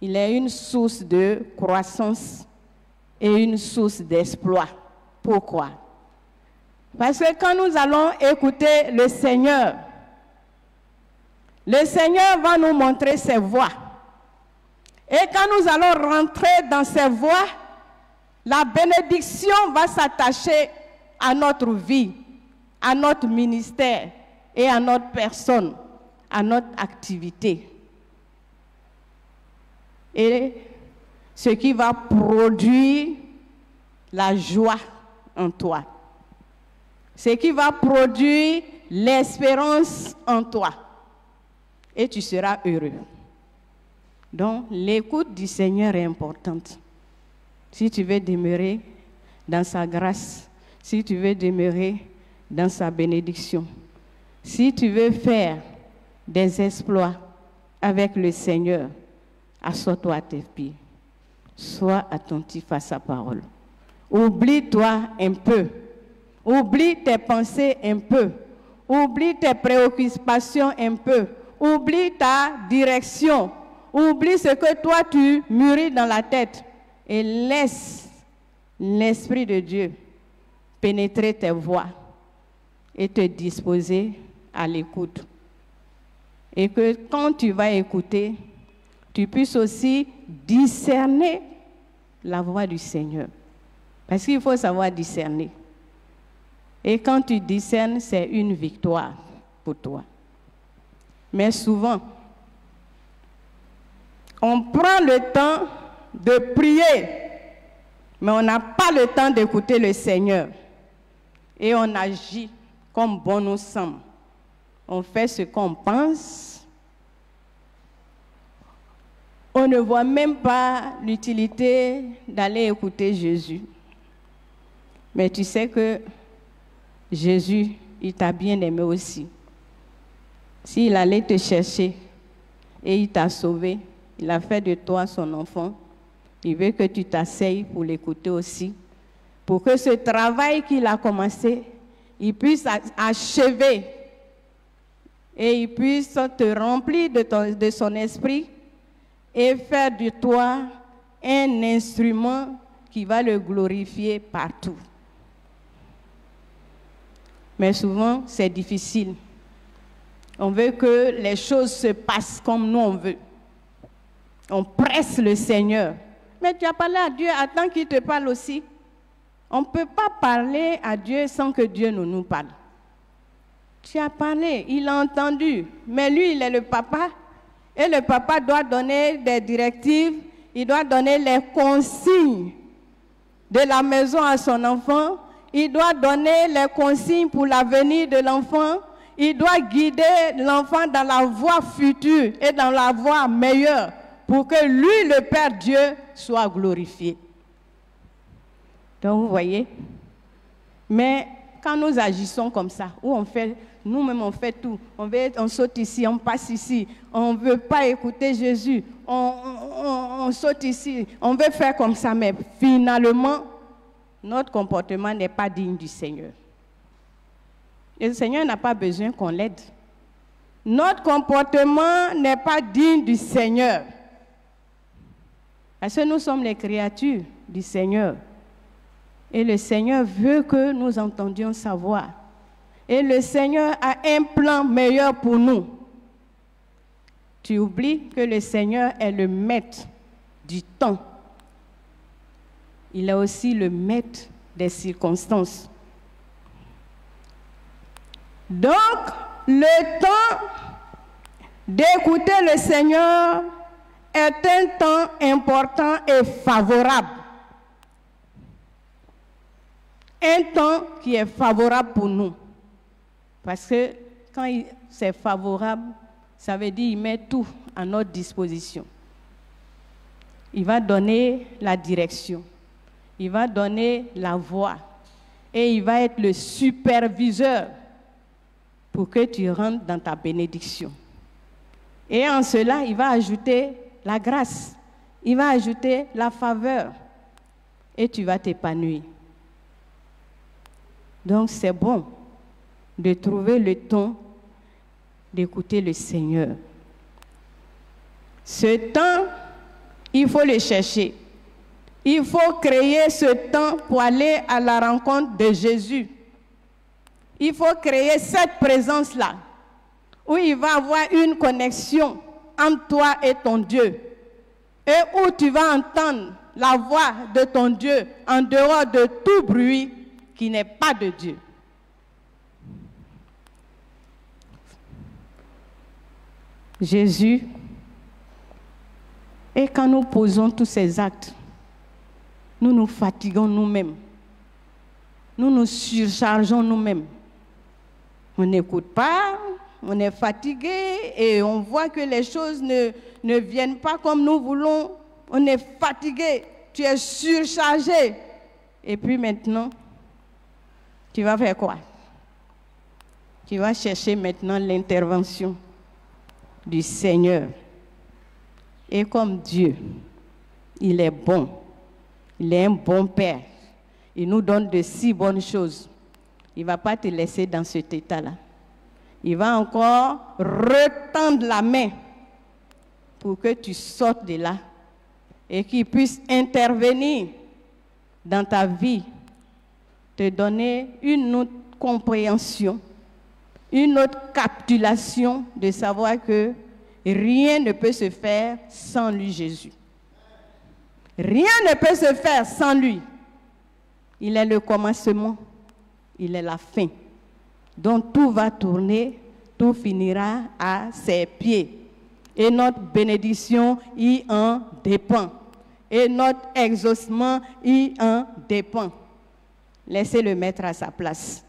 Il est une source de croissance et une source d'exploit. Pourquoi? Parce que quand nous allons écouter le Seigneur va nous montrer ses voies. Et quand nous allons rentrer dans ses voies, la bénédiction va s'attacher à notre vie, à notre ministère et à notre personne, à notre activité. Et ce qui va produire la joie en toi. Ce qui va produire l'espérance en toi. Et tu seras heureux. Donc, l'écoute du Seigneur est importante. Si tu veux demeurer dans sa grâce, si tu veux demeurer dans sa bénédiction, si tu veux faire des exploits avec le Seigneur, assois-toi à tes pieds. Sois attentif à sa parole. Oublie-toi un peu. Oublie tes pensées un peu. Oublie tes préoccupations un peu. Oublie ta direction. Oublie ce que toi tu mûris dans la tête et laisse l'Esprit de Dieu pénétrer tes voies et te disposer à l'écoute. Et que quand tu vas écouter, tu puisses aussi discerner la voix du Seigneur. Parce qu'il faut savoir discerner. Et quand tu discernes, c'est une victoire pour toi. Mais souvent, on prend le temps de prier, mais on n'a pas le temps d'écouter le Seigneur. Et on agit comme bon nous semble. On fait ce qu'on pense. On ne voit même pas l'utilité d'aller écouter Jésus. Mais tu sais que Jésus, il t'a bien aimé aussi. S'il allait te chercher et il t'a sauvé, il a fait de toi son enfant, il veut que tu t'asseyes pour l'écouter aussi, pour que ce travail qu'il a commencé, il puisse achever et il puisse te remplir de son esprit et faire de toi un instrument qui va le glorifier partout. Mais souvent, c'est difficile. On veut que les choses se passent comme nous on veut. On presse le Seigneur. Mais tu as parlé à Dieu, attends qu'il te parle aussi. On ne peut pas parler à Dieu sans que Dieu ne nous parle. Tu as parlé, il a entendu. Mais lui, il est le papa. Et le papa doit donner des directives, il doit donner les consignes de la maison à son enfant. Il doit donner les consignes pour l'avenir de l'enfant. Il doit guider l'enfant dans la voie future et dans la voie meilleure pour que lui, le Père Dieu, soit glorifié. Donc, vous voyez. Mais quand nous agissons comme ça, où on fait, nous-mêmes on fait tout, on saute ici, on passe ici, on ne veut pas écouter Jésus, on saute ici, on veut faire comme ça, mais finalement, notre comportement n'est pas digne du Seigneur. Et le Seigneur n'a pas besoin qu'on l'aide. Notre comportement n'est pas digne du Seigneur. Parce que nous sommes les créatures du Seigneur. Et le Seigneur veut que nous entendions sa voix. Et le Seigneur a un plan meilleur pour nous. Tu oublies que le Seigneur est le maître du temps. Il est aussi le maître des circonstances. Donc, le temps d'écouter le Seigneur est un temps important et favorable. Un temps qui est favorable pour nous. Parce que quand c'est favorable, ça veut dire qu'il met tout à notre disposition. Il va donner la direction. Il va donner la voie. Et il va être le superviseur pour que tu rentres dans ta bénédiction. Et en cela, il va ajouter la grâce. Il va ajouter la faveur. Et tu vas t'épanouir. Donc c'est bon de trouver le temps d'écouter le Seigneur. Ce temps, il faut le chercher. Il faut créer ce temps pour aller à la rencontre de Jésus. Il faut créer cette présence-là, où il va avoir une connexion entre toi et ton Dieu, et où tu vas entendre la voix de ton Dieu en dehors de tout bruit qui n'est pas de Dieu. Jésus, et quand nous posons tous ces actes, nous nous fatiguons nous-mêmes. Nous nous surchargeons nous-mêmes. On n'écoute pas, on est fatigué et on voit que les choses ne viennent pas comme nous voulons. On est fatigué, tu es surchargé. Et puis maintenant, tu vas faire quoi? Tu vas chercher maintenant l'intervention du Seigneur. Et comme Dieu, il est bon. Il est un bon Père. Il nous donne de si bonnes choses. Il ne va pas te laisser dans cet état-là. Il va encore retendre la main pour que tu sortes de là et qu'il puisse intervenir dans ta vie, te donner une autre compréhension, une autre capitulation de savoir que rien ne peut se faire sans lui, Jésus. Rien ne peut se faire sans lui. Il est le commencement, il est la fin. Donc tout va tourner, tout finira à ses pieds. Et notre bénédiction y en dépend. Et notre exaucement y en dépend. Laissez le maître à sa place.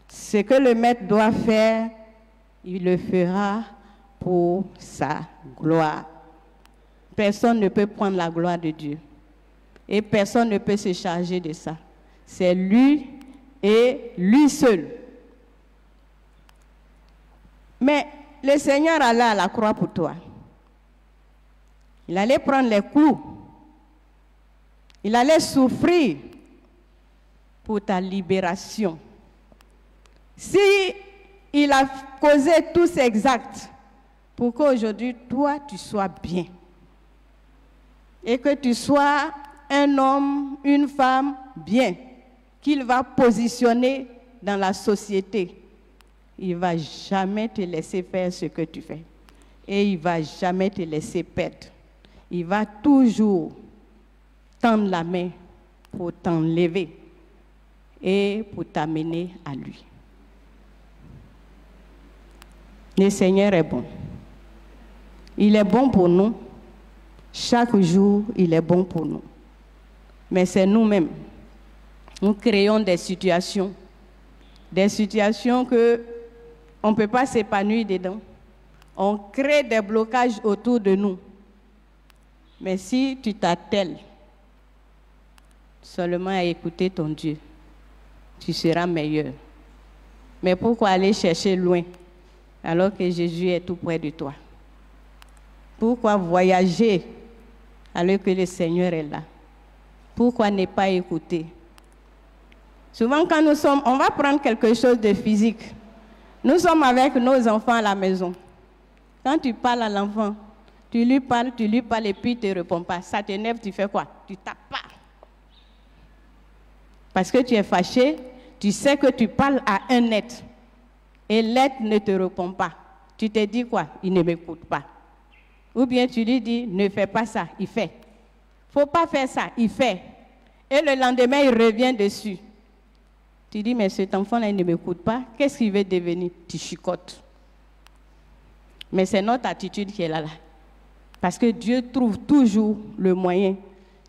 Ce que le maître doit faire, il le fera pour sa gloire. Personne ne peut prendre la gloire de Dieu. Et personne ne peut se charger de ça. C'est lui et lui seul. Mais le Seigneur allait à la croix pour toi. Il allait prendre les clous. Il allait souffrir pour ta libération. Si il a causé tous ces actes pour qu'aujourd'hui, toi, tu sois bien. Et que tu sois un homme, une femme bien, qu'il va positionner dans la société. Il ne va jamais te laisser faire ce que tu fais. Et il ne va jamais te laisser perdre. Il va toujours tendre la main pour t'enlever et pour t'amener à lui. Le Seigneur est bon. Il est bon pour nous. Chaque jour, il est bon pour nous. Mais c'est nous-mêmes. Nous créons des situations que on ne peut pas s'épanouir dedans. On crée des blocages autour de nous. Mais si tu t'attelles seulement à écouter ton Dieu, tu seras meilleur. Mais pourquoi aller chercher loin alors que Jésus est tout près de toi? Pourquoi voyager alors que le Seigneur est là? Pourquoi ne pas écouter? Souvent quand on va prendre quelque chose de physique. Nous sommes avec nos enfants à la maison. Quand tu parles à l'enfant, tu lui parles et puis il ne te répond pas. Ça t'énerve, tu fais quoi? Tu tapes pas. Parce que tu es fâché, tu sais que tu parles à un être. Et l'être ne te répond pas. Tu te dis quoi? Il ne m'écoute pas. Ou bien tu lui dis, ne fais pas ça, il fait. Il ne faut pas faire ça, il fait. Et le lendemain, il revient dessus. Tu dis, mais cet enfant-là, il ne m'écoute pas. Qu'est-ce qu'il veut devenir? Tu chicotes. Mais c'est notre attitude qui est là. Parce que Dieu trouve toujours le moyen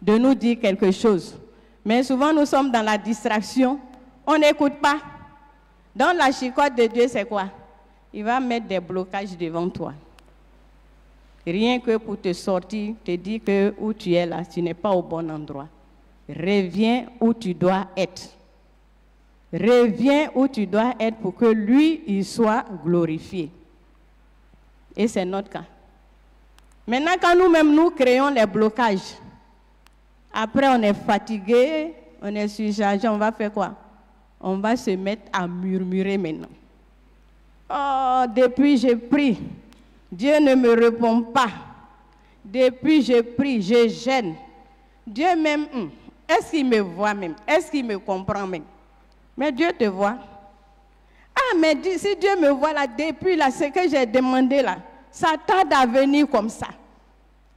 de nous dire quelque chose. Mais souvent, nous sommes dans la distraction. On n'écoute pas. Dans la chicote de Dieu, c'est quoi? Il va mettre des blocages devant toi. Rien que pour te sortir, te dire que où tu es là, tu n'es pas au bon endroit. Reviens où tu dois être. Reviens où tu dois être pour que lui, il soit glorifié. Et c'est notre cas. Maintenant, quand nous-mêmes, nous créons les blocages, après on est fatigué, on est surchargé, on va faire quoi? On va se mettre à murmurer maintenant. Oh, depuis j'ai pris, Dieu ne me répond pas. Depuis je prie, je gêne. Dieu même, est-ce qu'il me voit même? Est-ce qu'il me comprend même? Mais Dieu te voit. Ah, mais si Dieu me voit là, depuis là, ce que j'ai demandé là, ça tarde à venir comme ça.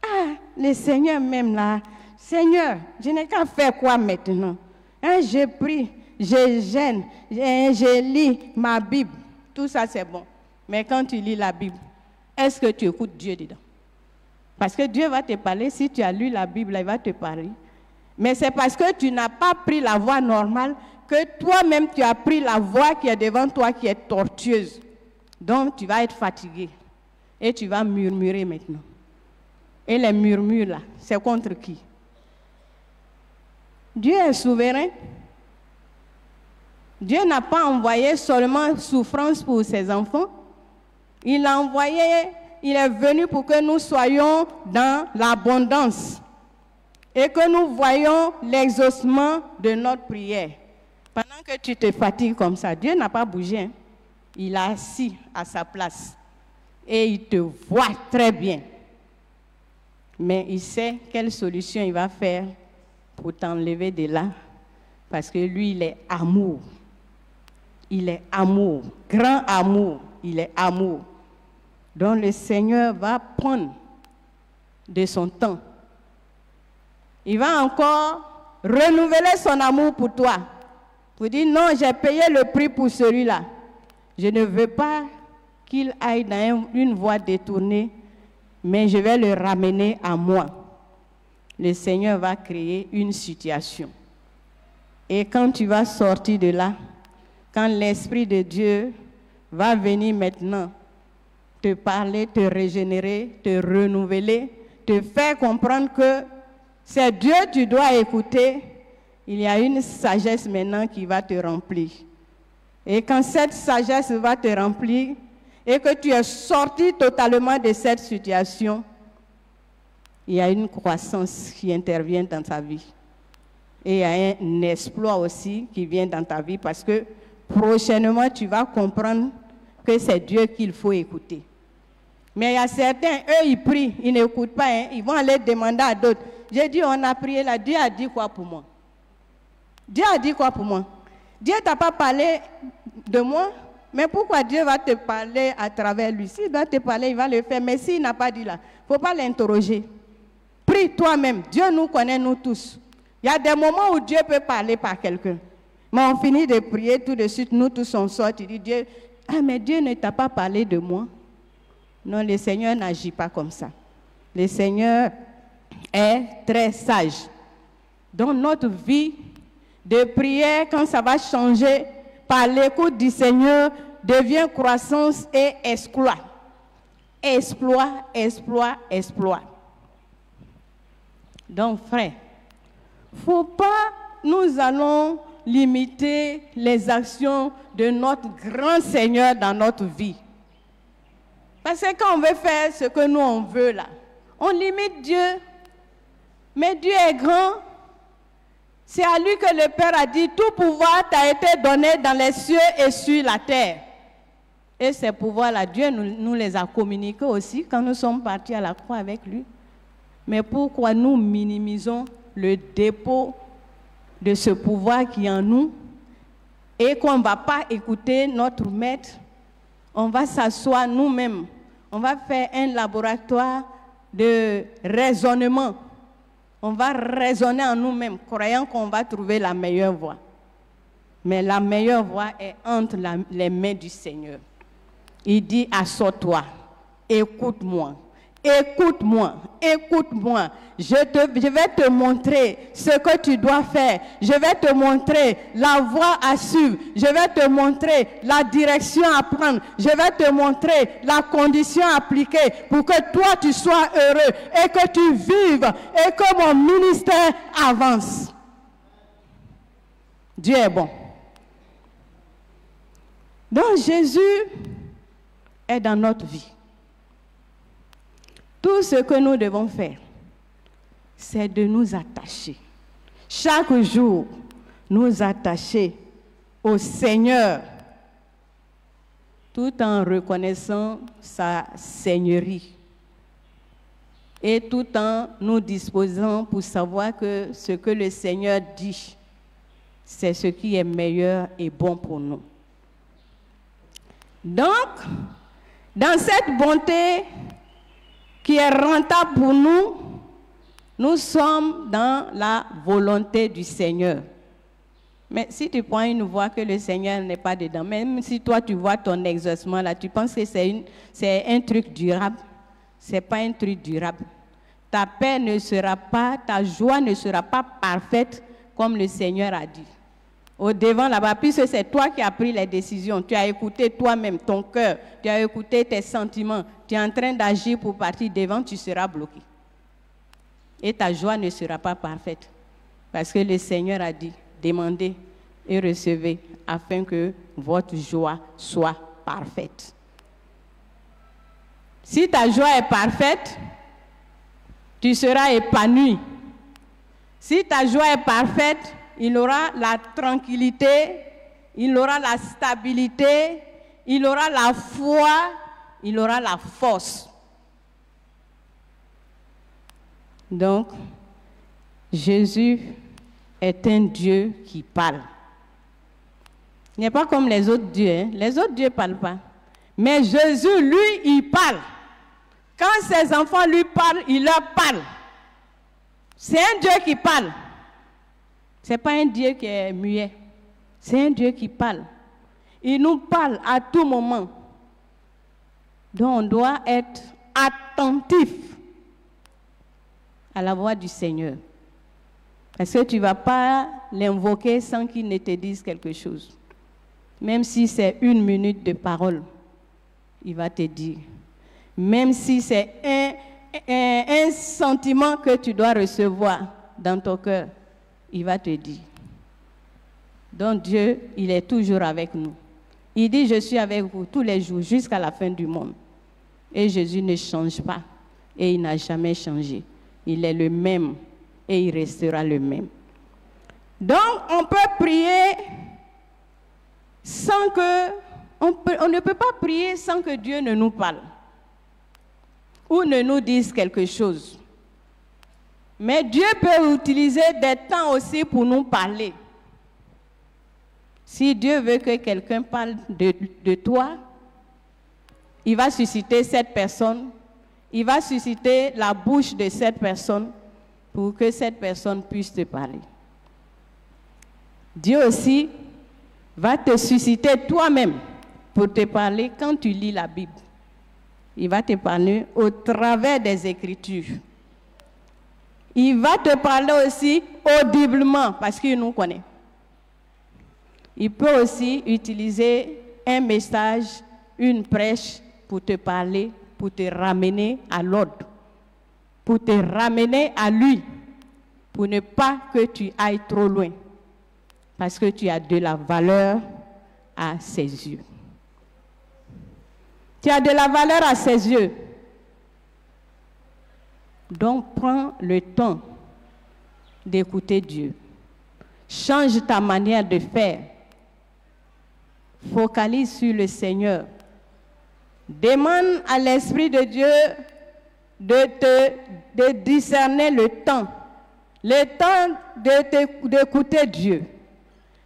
Ah, le Seigneur même là, Seigneur, je n'ai qu'à faire quoi maintenant? Hein, je prie, je gêne, je lis ma Bible. Tout ça c'est bon. Mais quand tu lis la Bible, est-ce que tu écoutes Dieu dedans? Parce que Dieu va te parler, si tu as lu la Bible, il va te parler. Mais c'est parce que tu n'as pas pris la voie normale que toi-même tu as pris la voie qui est devant toi, qui est tortueuse. Donc tu vas être fatigué. Et tu vas murmurer maintenant. Et les murmures là, c'est contre qui? Dieu est souverain. Dieu n'a pas envoyé seulement souffrance pour ses enfants. Il est venu pour que nous soyons dans l'abondance. Et que nous voyons l'exaucement de notre prière. Pendant que tu te fatigues comme ça, Dieu n'a pas bougé. Hein? Il est assis à sa place. Et il te voit très bien. Mais il sait quelle solution il va faire pour t'enlever de là. Parce que lui, il est amour. Il est amour. Grand amour. Il est amour. Donc le Seigneur va prendre de son temps. Il va encore renouveler son amour pour toi. Pour dire, non, j'ai payé le prix pour celui-là. Je ne veux pas qu'il aille dans une voie détournée, mais je vais le ramener à moi. Le Seigneur va créer une situation. Et quand tu vas sortir de là, quand l'Esprit de Dieu va venir maintenant te parler, te régénérer, te renouveler, te faire comprendre que c'est Dieu que tu dois écouter il y a une sagesse maintenant qui va te remplir. Et quand cette sagesse va te remplir et que tu es sorti totalement de cette situation, il y a une croissance qui intervient dans ta vie. Et il y a un exploit aussi qui vient dans ta vie parce que prochainement, tu vas comprendre que c'est Dieu qu'il faut écouter. Mais il y a certains, eux, ils prient, ils n'écoutent pas, hein, ils vont aller demander à d'autres. J'ai dit, on a prié là, Dieu a dit quoi pour moi? Dieu a dit quoi pour moi? Dieu ne t'a pas parlé de moi, mais pourquoi Dieu va te parler à travers lui? S'il doit te parler, il va le faire, mais s'il n'a pas dit là, il ne faut pas l'interroger. Prie toi-même, Dieu nous connaît, nous tous. Il y a des moments où Dieu peut parler par quelqu'un. Mais on finit de prier, tout de suite, nous tous on sort, tu dis, Dieu, ah mais Dieu ne t'a pas parlé de moi. Non, le Seigneur n'agit pas comme ça. Le Seigneur est très sage. Dans notre vie de prière, quand ça va changer, par l'écoute du Seigneur, devient croissance et exploit. Exploit, exploit, exploit. Donc, frère, il ne faut pas, nous allons limiter les actions de notre grand Seigneur dans notre vie. Parce que quand on veut faire ce que nous on veut là, on limite Dieu. Mais Dieu est grand. C'est à lui que le Père a dit, tout pouvoir t'a été donné dans les cieux et sur la terre. Et ces pouvoirs-là, Dieu nous les a communiqués aussi quand nous sommes partis à la croix avec lui. Mais pourquoi nous minimisons le dépôt de ce pouvoir qui est en nous et qu'on ne va pas écouter notre maître? On va s'asseoir nous-mêmes. On va faire un laboratoire de raisonnement. On va raisonner en nous-mêmes, croyant qu'on va trouver la meilleure voie. Mais la meilleure voie est entre les mains du Seigneur. Il dit, assois-toi, écoute-moi. Écoute-moi, écoute-moi, je vais te montrer ce que tu dois faire, je vais te montrer la voie à suivre, je vais te montrer la direction à prendre, je vais te montrer la condition à appliquer pour que toi tu sois heureux et que tu vives et que mon ministère avance. Dieu est bon. Donc Jésus est dans notre vie. Tout ce que nous devons faire, c'est de nous attacher. Chaque jour, nous attacher au Seigneur, tout en reconnaissant sa seigneurie. Et tout en nous disposant pour savoir que ce que le Seigneur dit, c'est ce qui est meilleur et bon pour nous. Donc, dans cette bonté qui est rentable pour nous, nous sommes dans la volonté du Seigneur. Mais si tu prends une voie que le Seigneur n'est pas dedans, même si toi tu vois ton exaucement là, tu penses que c'est un truc durable, ce n'est pas un truc durable. Ta paix ne sera pas, ta joie ne sera pas parfaite comme le Seigneur a dit. Au devant là-bas, puisque c'est toi qui as pris les décisions, tu as écouté toi-même ton cœur, tu as écouté tes sentiments, tu es en train d'agir pour partir devant, tu seras bloqué. Et ta joie ne sera pas parfaite. Parce que le Seigneur a dit, demandez et recevez afin que votre joie soit parfaite. Si ta joie est parfaite, tu seras épanoui. Si ta joie est parfaite, il aura la tranquillité, il aura la stabilité, il aura la foi, il aura la force. Donc, Jésus est un Dieu qui parle. Il n'est pas comme les autres dieux. Hein? Les autres dieux ne parlent pas. Mais Jésus, lui, il parle. Quand ses enfants lui parlent, il leur parle. C'est un Dieu qui parle. Ce n'est pas un Dieu qui est muet. C'est un Dieu qui parle. Il nous parle à tout moment. Donc on doit être attentif à la voix du Seigneur. Parce que tu ne vas pas l'invoquer sans qu'il ne te dise quelque chose. Même si c'est 1 minute de parole, il va te dire. Même si c'est un sentiment que tu dois recevoir dans ton cœur, il va te dire. Donc Dieu, il est toujours avec nous. Il dit, je suis avec vous tous les jours jusqu'à la fin du monde. Et Jésus ne change pas. Et il n'a jamais changé. Il est le même et il restera le même. Donc, on peut prier sans que... On ne peut pas prier sans que Dieu ne nous parle ou ne nous dise quelque chose. Mais Dieu peut utiliser des temps aussi pour nous parler. Si Dieu veut que quelqu'un parle de toi, il va susciter cette personne, il va susciter la bouche de cette personne pour que cette personne puisse te parler. Dieu aussi va te susciter toi-même pour te parler quand tu lis la Bible. Il va te parler au travers des Écritures. Il va te parler aussi audiblement parce qu'il nous connaît. Il peut aussi utiliser un message, une prêche pour te parler, pour te ramener à l'ordre, pour te ramener à lui, pour ne pas que tu ailles trop loin, parce que tu as de la valeur à ses yeux. Tu as de la valeur à ses yeux. Donc, prends le temps d'écouter Dieu. Change ta manière de faire. Focalise sur le Seigneur. Demande à l'Esprit de Dieu de discerner le temps d'écouter Dieu,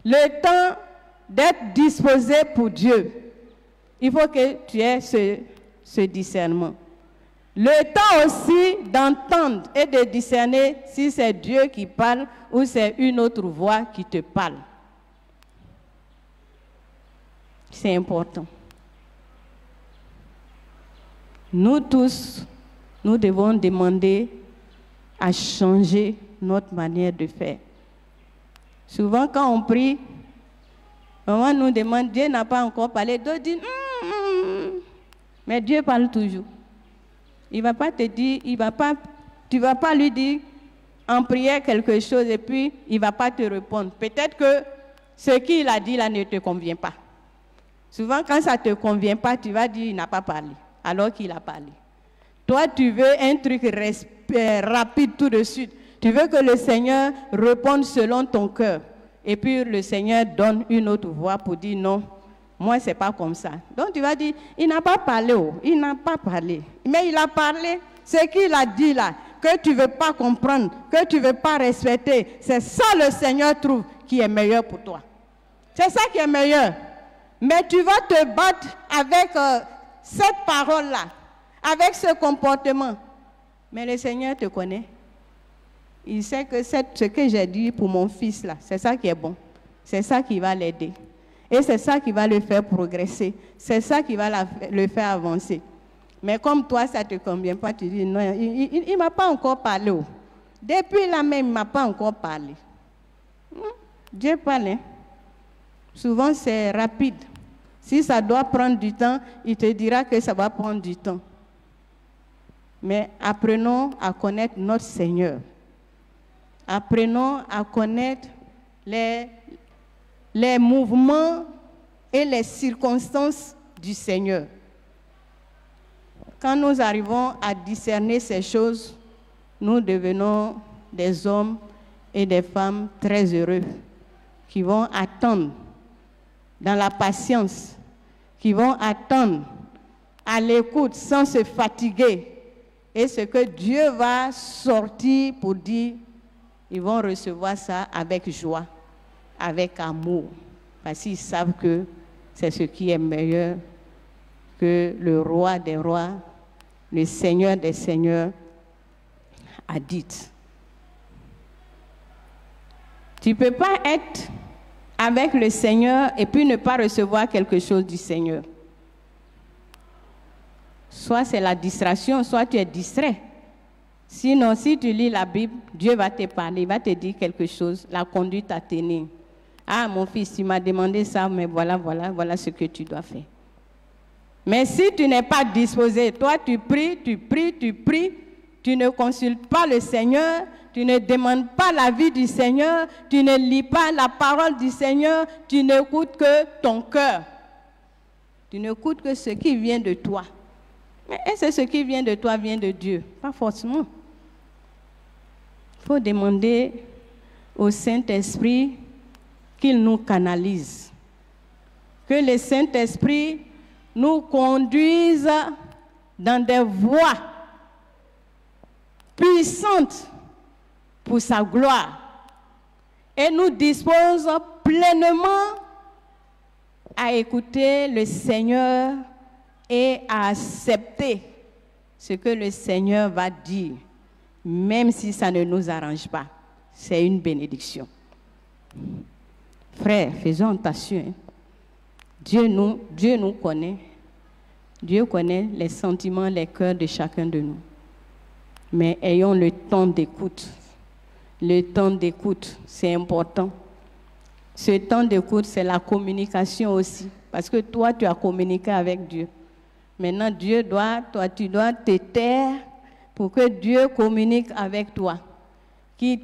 le temps d'être disposé pour Dieu. Il faut que tu aies ce discernement. Le temps aussi d'entendre et de discerner si c'est Dieu qui parle ou c'est une autre voix qui te parle. C'est important. Nous tous, nous devons demander à changer notre manière de faire. Souvent, quand on prie, on nous demande, Dieu n'a pas encore parlé. D'autres disent, mais Dieu parle toujours. Il ne va pas te dire, tu ne vas pas lui dire en prière quelque chose et puis il ne va pas te répondre. Peut-être que ce qu'il a dit là ne te convient pas. Souvent, quand ça ne te convient pas, tu vas dire, il n'a pas parlé, alors qu'il a parlé. Toi, tu veux un truc rapide tout de suite. Tu veux que le Seigneur réponde selon ton cœur. Et puis le Seigneur donne une autre voix pour dire non, moi ce n'est pas comme ça. Donc tu vas dire, il n'a pas parlé, il n'a pas parlé. Mais il a parlé, ce qu'il a dit là, que tu ne veux pas comprendre, que tu ne veux pas respecter. C'est ça le Seigneur trouve qui est meilleur pour toi. C'est ça qui est meilleur. Mais tu vas te battre avec cette parole-là, avec ce comportement. Mais le Seigneur te connaît. Il sait que ce que j'ai dit pour mon fils là, c'est ça qui est bon. C'est ça qui va l'aider. Et c'est ça qui va le faire progresser. C'est ça qui va le faire avancer. Mais comme toi, ça ne te convient pas, tu dis non, il ne m'a pas encore parlé. Depuis là même, il ne m'a pas encore parlé. Dieu parle. Hein? Souvent, c'est rapide. Si ça doit prendre du temps, il te dira que ça va prendre du temps. Mais apprenons à connaître notre Seigneur. Apprenons à connaître les mouvements et les circonstances du Seigneur. Quand nous arrivons à discerner ces choses, nous devenons des hommes et des femmes très heureux qui vont attendre dans la patience, qui vont attendre à l'écoute sans se fatiguer. Et ce que Dieu va sortir pour dire, ils vont recevoir ça avec joie, avec amour, parce qu'ils savent que c'est ce qui est meilleur que le roi des rois, le Seigneur des seigneurs a dit. Tu ne peux pas être avec le Seigneur et puis ne pas recevoir quelque chose du Seigneur. Soit c'est la distraction, soit tu es distrait. Sinon, si tu lis la Bible, Dieu va te parler, il va te dire quelque chose, la conduite à tenir. Ah, mon fils, tu m'as demandé ça, mais voilà ce que tu dois faire. Mais si tu n'es pas disposé, toi tu pries, tu ne consultes pas le Seigneur, tu ne demandes pas l'avis du Seigneur, tu ne lis pas la parole du Seigneur, tu n'écoutes que ton cœur. Tu n'écoutes que ce qui vient de toi. Mais est-ce que ce qui vient de toi vient de Dieu? Pas forcément. Il faut demander au Saint-Esprit qu'il nous canalise. Que le Saint-Esprit nous conduise dans des voies puissantes pour sa gloire et nous dispose pleinement à écouter le Seigneur et à accepter ce que le Seigneur va dire, même si ça ne nous arrange pas. C'est une bénédiction. Frères, faisons attention. Dieu nous connaît. Dieu connaît les sentiments, les cœurs de chacun de nous. Mais ayons le temps d'écoute. Le temps d'écoute, c'est important. Ce temps d'écoute, c'est la communication aussi. Parce que toi, tu as communiqué avec Dieu. Maintenant, tu dois te taire pour que Dieu communique avec toi.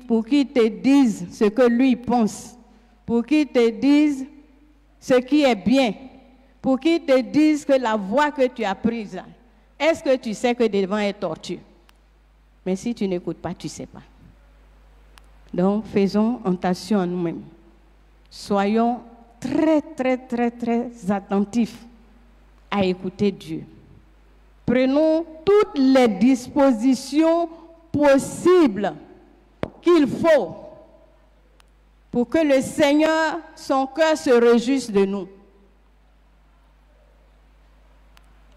Pour qu'il te dise ce que lui pense. Pour qu'il te dise ce qui est bien. Pour qu'il te dise que la voie que tu as prise, est-ce que tu sais que devant est tortue? Mais si tu n'écoutes pas, tu ne sais pas. Donc, faisons attention à nous-mêmes. Soyons très, très, très, très attentifs à écouter Dieu. Prenons toutes les dispositions possibles qu'il faut pour que le Seigneur, son cœur se réjouisse de nous.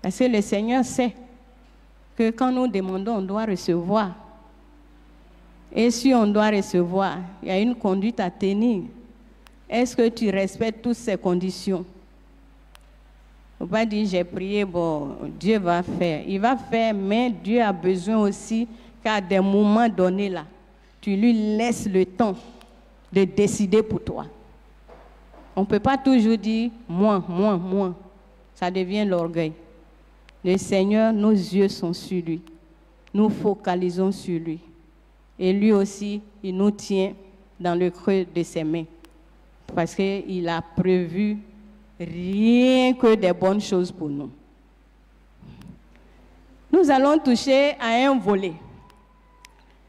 Parce que le Seigneur sait que quand nous demandons, on doit recevoir. Et si on doit recevoir, il y a une conduite à tenir. Est-ce que tu respectes toutes ces conditions? Il ne faut pas dire j'ai prié, bon, Dieu va faire. Il va faire, mais Dieu a besoin aussi qu'à des moments donnés là, tu lui laisses le temps de décider pour toi. On ne peut pas toujours dire moi. Ça devient l'orgueil. Le Seigneur, nos yeux sont sur lui. Nous focalisons sur lui. Et lui aussi, il nous tient dans le creux de ses mains. Parce qu'il a prévu rien que des bonnes choses pour nous. Nous allons toucher à un volet.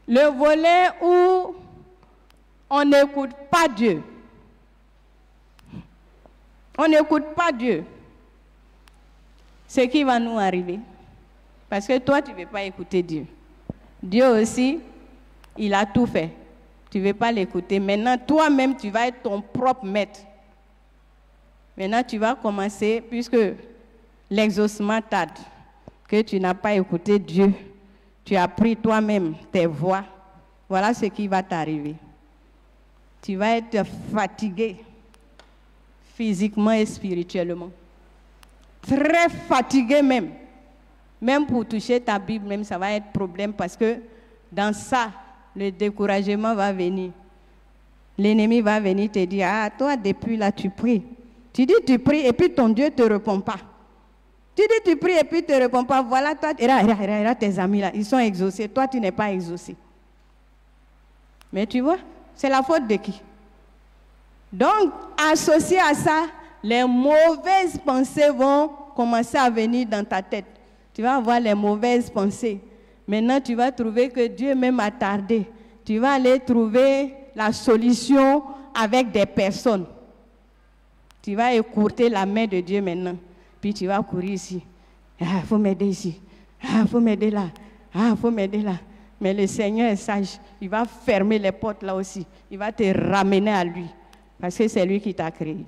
Le volet où on n'écoute pas Dieu. On n'écoute pas Dieu. Ce qui va nous arriver. Parce que toi, tu ne veux pas écouter Dieu. Dieu aussi, il a tout fait. Tu ne veux pas l'écouter. Maintenant, toi-même, tu vas être ton propre maître. Maintenant, tu vas commencer, puisque l'exaucement tarde, que tu n'as pas écouté Dieu, tu as pris toi-même tes voies. Voilà ce qui va t'arriver. Tu vas être fatigué, physiquement et spirituellement. Très fatigué même. Même pour toucher ta Bible, même ça va être problème parce que dans ça, le découragement va venir. L'ennemi va venir te dire, ah, toi, depuis là, tu pries. Tu dis, tu pries et puis ton Dieu ne te répond pas. Tu dis, tu pries et puis il ne te répond pas. Voilà, toi, et tes amis là, ils sont exaucés. Toi, tu n'es pas exaucé. Mais tu vois, c'est la faute de qui? Donc, associé à ça, les mauvaises pensées vont commencer à venir dans ta tête. Tu vas avoir les mauvaises pensées. Maintenant, tu vas trouver que Dieu même a tardé. Tu vas aller trouver la solution avec des personnes. Tu vas écourter la main de Dieu maintenant. Puis tu vas courir ici. Ah, il faut m'aider ici. Ah, il faut m'aider là. Ah, il faut m'aider là. Mais le Seigneur est sage. Il va fermer les portes là aussi. Il va te ramener à lui. Parce que c'est lui qui t'a créé.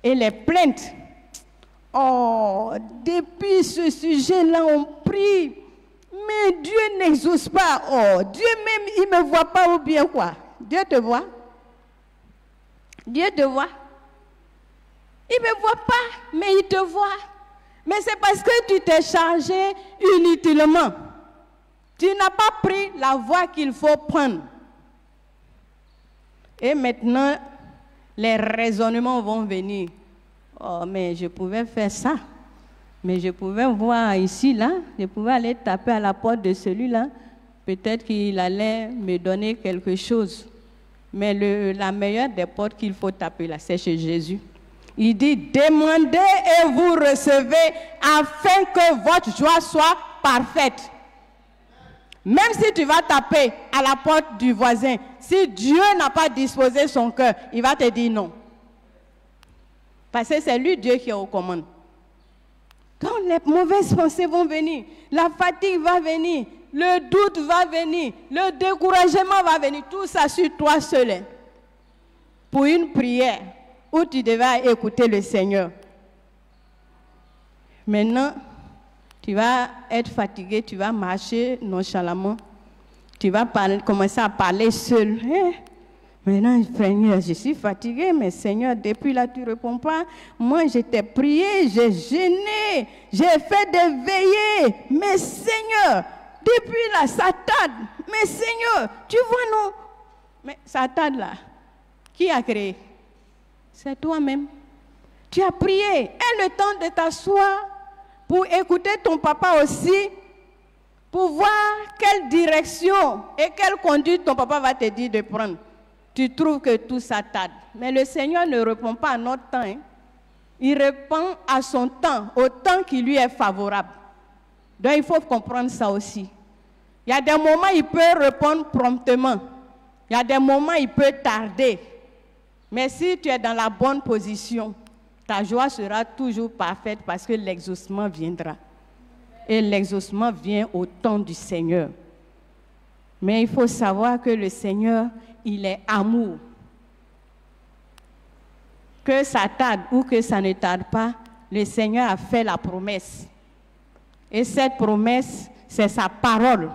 Et les plaintes. Oh, depuis ce sujet-là, on prie. Mais Dieu n'exauce pas. Oh, Dieu même, il ne me voit pas ou bien quoi? Dieu te voit. Dieu te voit. Il ne me voit pas, mais il te voit. Mais c'est parce que tu t'es chargé inutilement. Tu n'as pas pris la voie qu'il faut prendre. Et maintenant, les raisonnements vont venir. Oh, mais je pouvais faire ça. Mais je pouvais voir ici, là. Je pouvais aller taper à la porte de celui-là. peut-être qu'il allait me donner quelque chose. Mais la meilleure des portes qu'il faut taper là, c'est chez Jésus. Il dit, demandez et vous recevez afin que votre joie soit parfaite. Même si tu vas taper à la porte du voisin, si Dieu n'a pas disposé son cœur, il va te dire non. Parce que c'est lui Dieu qui est aux commandes. Quand les mauvaises pensées vont venir, la fatigue va venir, le doute va venir, le découragement va venir, tout ça sur toi seul. Pour une prière où tu devais écouter le Seigneur. Maintenant, tu vas être fatigué, tu vas marcher nonchalamment, tu vas commencer à parler seul. Maintenant, Seigneur, je suis fatigué, mais Seigneur, depuis là, tu ne réponds pas. Moi, je t'ai prié, j'ai jeûné, j'ai fait des veillées. Mais Seigneur, depuis là, ça tarde. Mais Seigneur, tu vois, non? Mais ça tarde là. Qui a créé? C'est toi-même. Tu as prié. Et le temps de t'asseoir pour écouter ton papa aussi, pour voir quelle direction et quelle conduite ton papa va te dire de prendre. Tu trouves que tout ça tarde. Mais le Seigneur ne répond pas à notre temps. Hein. Il répond à son temps, au temps qui lui est favorable. Donc il faut comprendre ça aussi. Il y a des moments où il peut répondre promptement. Il y a des moments où il peut tarder. Mais si tu es dans la bonne position, ta joie sera toujours parfaite parce que l'exaucement viendra. Et l'exaucement vient au temps du Seigneur. Mais il faut savoir que le Seigneur, il est amour. Que ça tarde ou que ça ne tarde pas, le Seigneur a fait la promesse. Et cette promesse, c'est sa parole.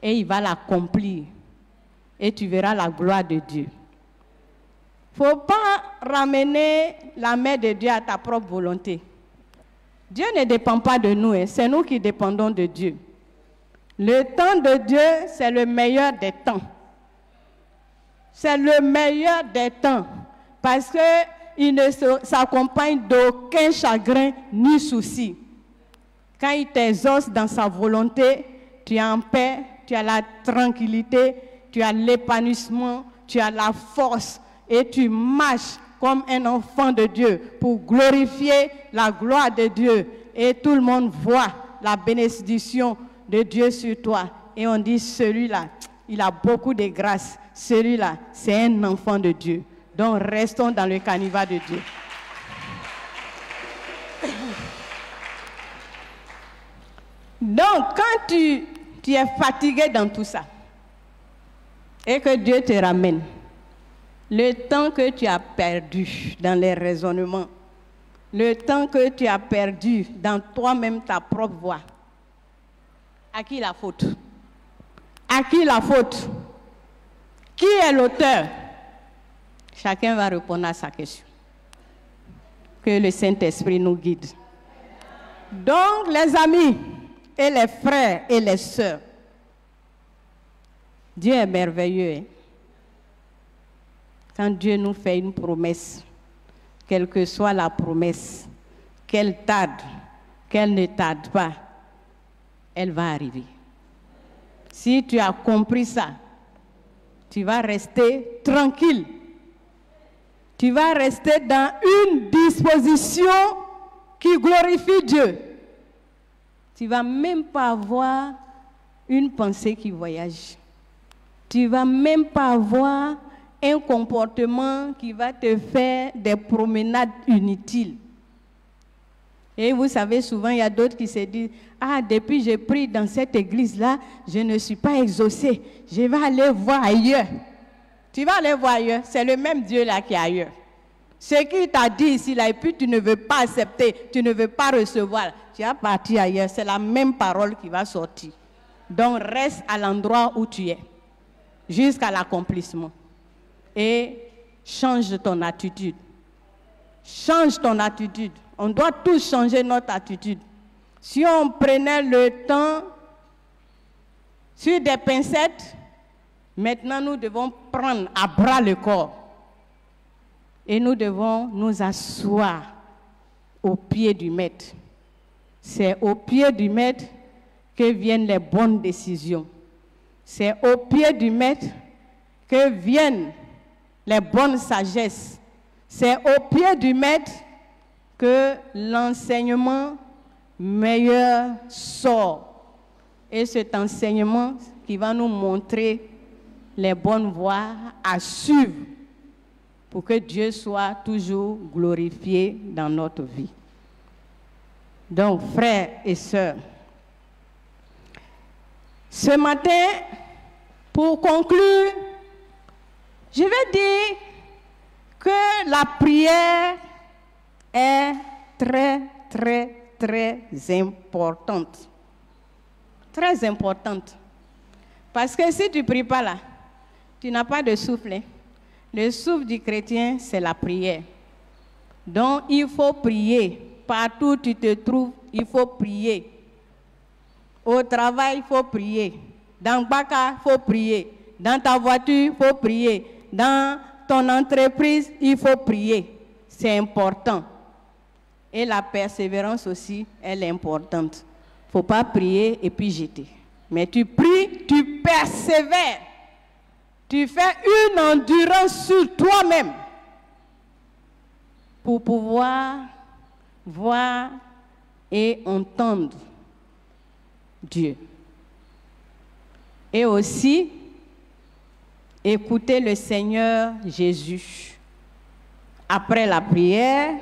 Et il va l'accomplir. Et tu verras la gloire de Dieu. Il ne faut pas ramener la main de Dieu à ta propre volonté. Dieu ne dépend pas de nous, c'est nous qui dépendons de Dieu. Le temps de Dieu, c'est le meilleur des temps. C'est le meilleur des temps. Parce qu'il ne s'accompagne d'aucun chagrin ni souci. Quand il t'exauce dans sa volonté, tu es en paix, tu as la tranquillité, tu as l'épanouissement, tu as la force et tu marches comme un enfant de Dieu pour glorifier la gloire de Dieu. Et tout le monde voit la bénédiction de Dieu sur toi. Et on dit, celui-là, il a beaucoup de grâce. Celui-là, c'est un enfant de Dieu. Donc, restons dans le canevas de Dieu. Donc, quand tu es fatigué dans tout ça, et que Dieu te ramène, le temps que tu as perdu dans les raisonnements, le temps que tu as perdu dans toi-même ta propre voix, à qui la faute? À qui la faute? Qui est l'auteur? Chacun va répondre à sa question. Que le Saint-Esprit nous guide. Donc, les amis et les frères et les sœurs, Dieu est merveilleux. Hein? Quand Dieu nous fait une promesse, quelle que soit la promesse, qu'elle tarde, qu'elle ne tarde pas, elle va arriver. Si tu as compris ça, tu vas rester tranquille. Tu vas rester dans une disposition qui glorifie Dieu. Tu ne vas même pas avoir une pensée qui voyage. Tu ne vas même pas avoir un comportement qui va te faire des promenades inutiles. Et vous savez, souvent, il y a d'autres qui se disent, « Ah, depuis que j'ai pris dans cette église-là, je ne suis pas exaucé. Je vais aller voir ailleurs. » Tu vas aller voir ailleurs. C'est le même Dieu-là qui est ailleurs. Ce qu'il t'a dit ici, là, et puis tu ne veux pas accepter, tu ne veux pas recevoir, tu vas partir ailleurs. C'est la même parole qui va sortir. Donc, reste à l'endroit où tu es, jusqu'à l'accomplissement. Et change ton attitude. Change ton attitude. On doit tous changer notre attitude. Si on prenait le temps sur des pincettes, maintenant nous devons prendre à bras le corps. Et nous devons nous asseoir au pied du Maître. C'est au pied du Maître que viennent les bonnes décisions. C'est au pied du Maître que viennent les bonnes sagesses. C'est au pied du Maître que l'enseignement meilleur sort. Et cet enseignement qui va nous montrer les bonnes voies à suivre pour que Dieu soit toujours glorifié dans notre vie. Donc, frères et sœurs, ce matin, pour conclure, je vais dire que la prière est très, très, très importante. Très importante. Parce que si tu ne pries pas là, tu n'as pas de souffle. Hein? Le souffle du chrétien, c'est la prière. Donc, il faut prier. Partout où tu te trouves, il faut prier. Au travail, il faut prier. Dans Baka, il faut prier. Dans ta voiture, il faut prier. Dans ton entreprise, il faut prier. C'est important. Et la persévérance aussi, elle est importante. Il ne faut pas prier et puis jeter. Mais tu pries, tu persévères. Tu fais une endurance sur toi-même pour pouvoir voir et entendre Dieu. Et aussi, écouter le Seigneur Jésus. Après la prière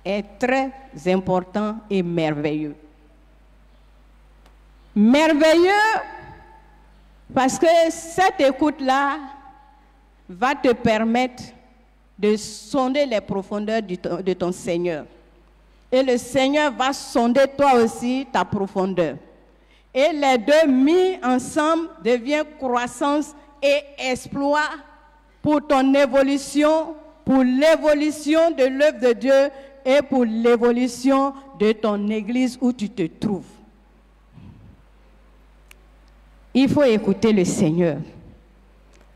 est très important et merveilleux. Merveilleux parce que cette écoute-là va te permettre de sonder les profondeurs de ton Seigneur. Et le Seigneur va sonder toi aussi ta profondeur. Et les deux mis ensemble deviennent croissance et exploit pour ton évolution, pour l'évolution de l'œuvre de Dieu et pour l'évolution de ton église où tu te trouves. Il faut écouter le Seigneur.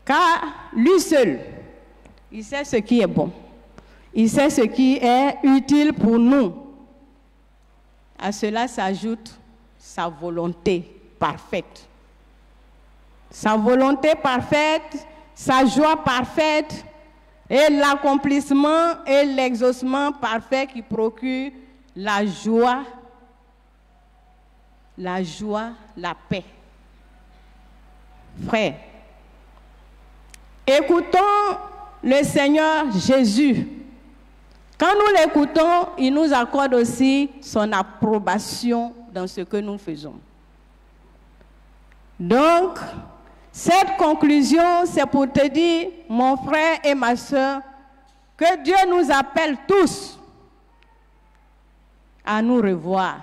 Car lui seul, il sait ce qui est bon. Il sait ce qui est utile pour nous. À cela s'ajoute sa volonté parfaite. Sa volonté parfaite, sa joie parfaite et l'accomplissement et l'exaucement parfait qui procure la joie, la paix. Frères, écoutons le Seigneur Jésus. Quand nous l'écoutons, il nous accorde aussi son approbation dans ce que nous faisons. Donc, cette conclusion, c'est pour te dire, mon frère et ma soeur, que Dieu nous appelle tous à nous revoir.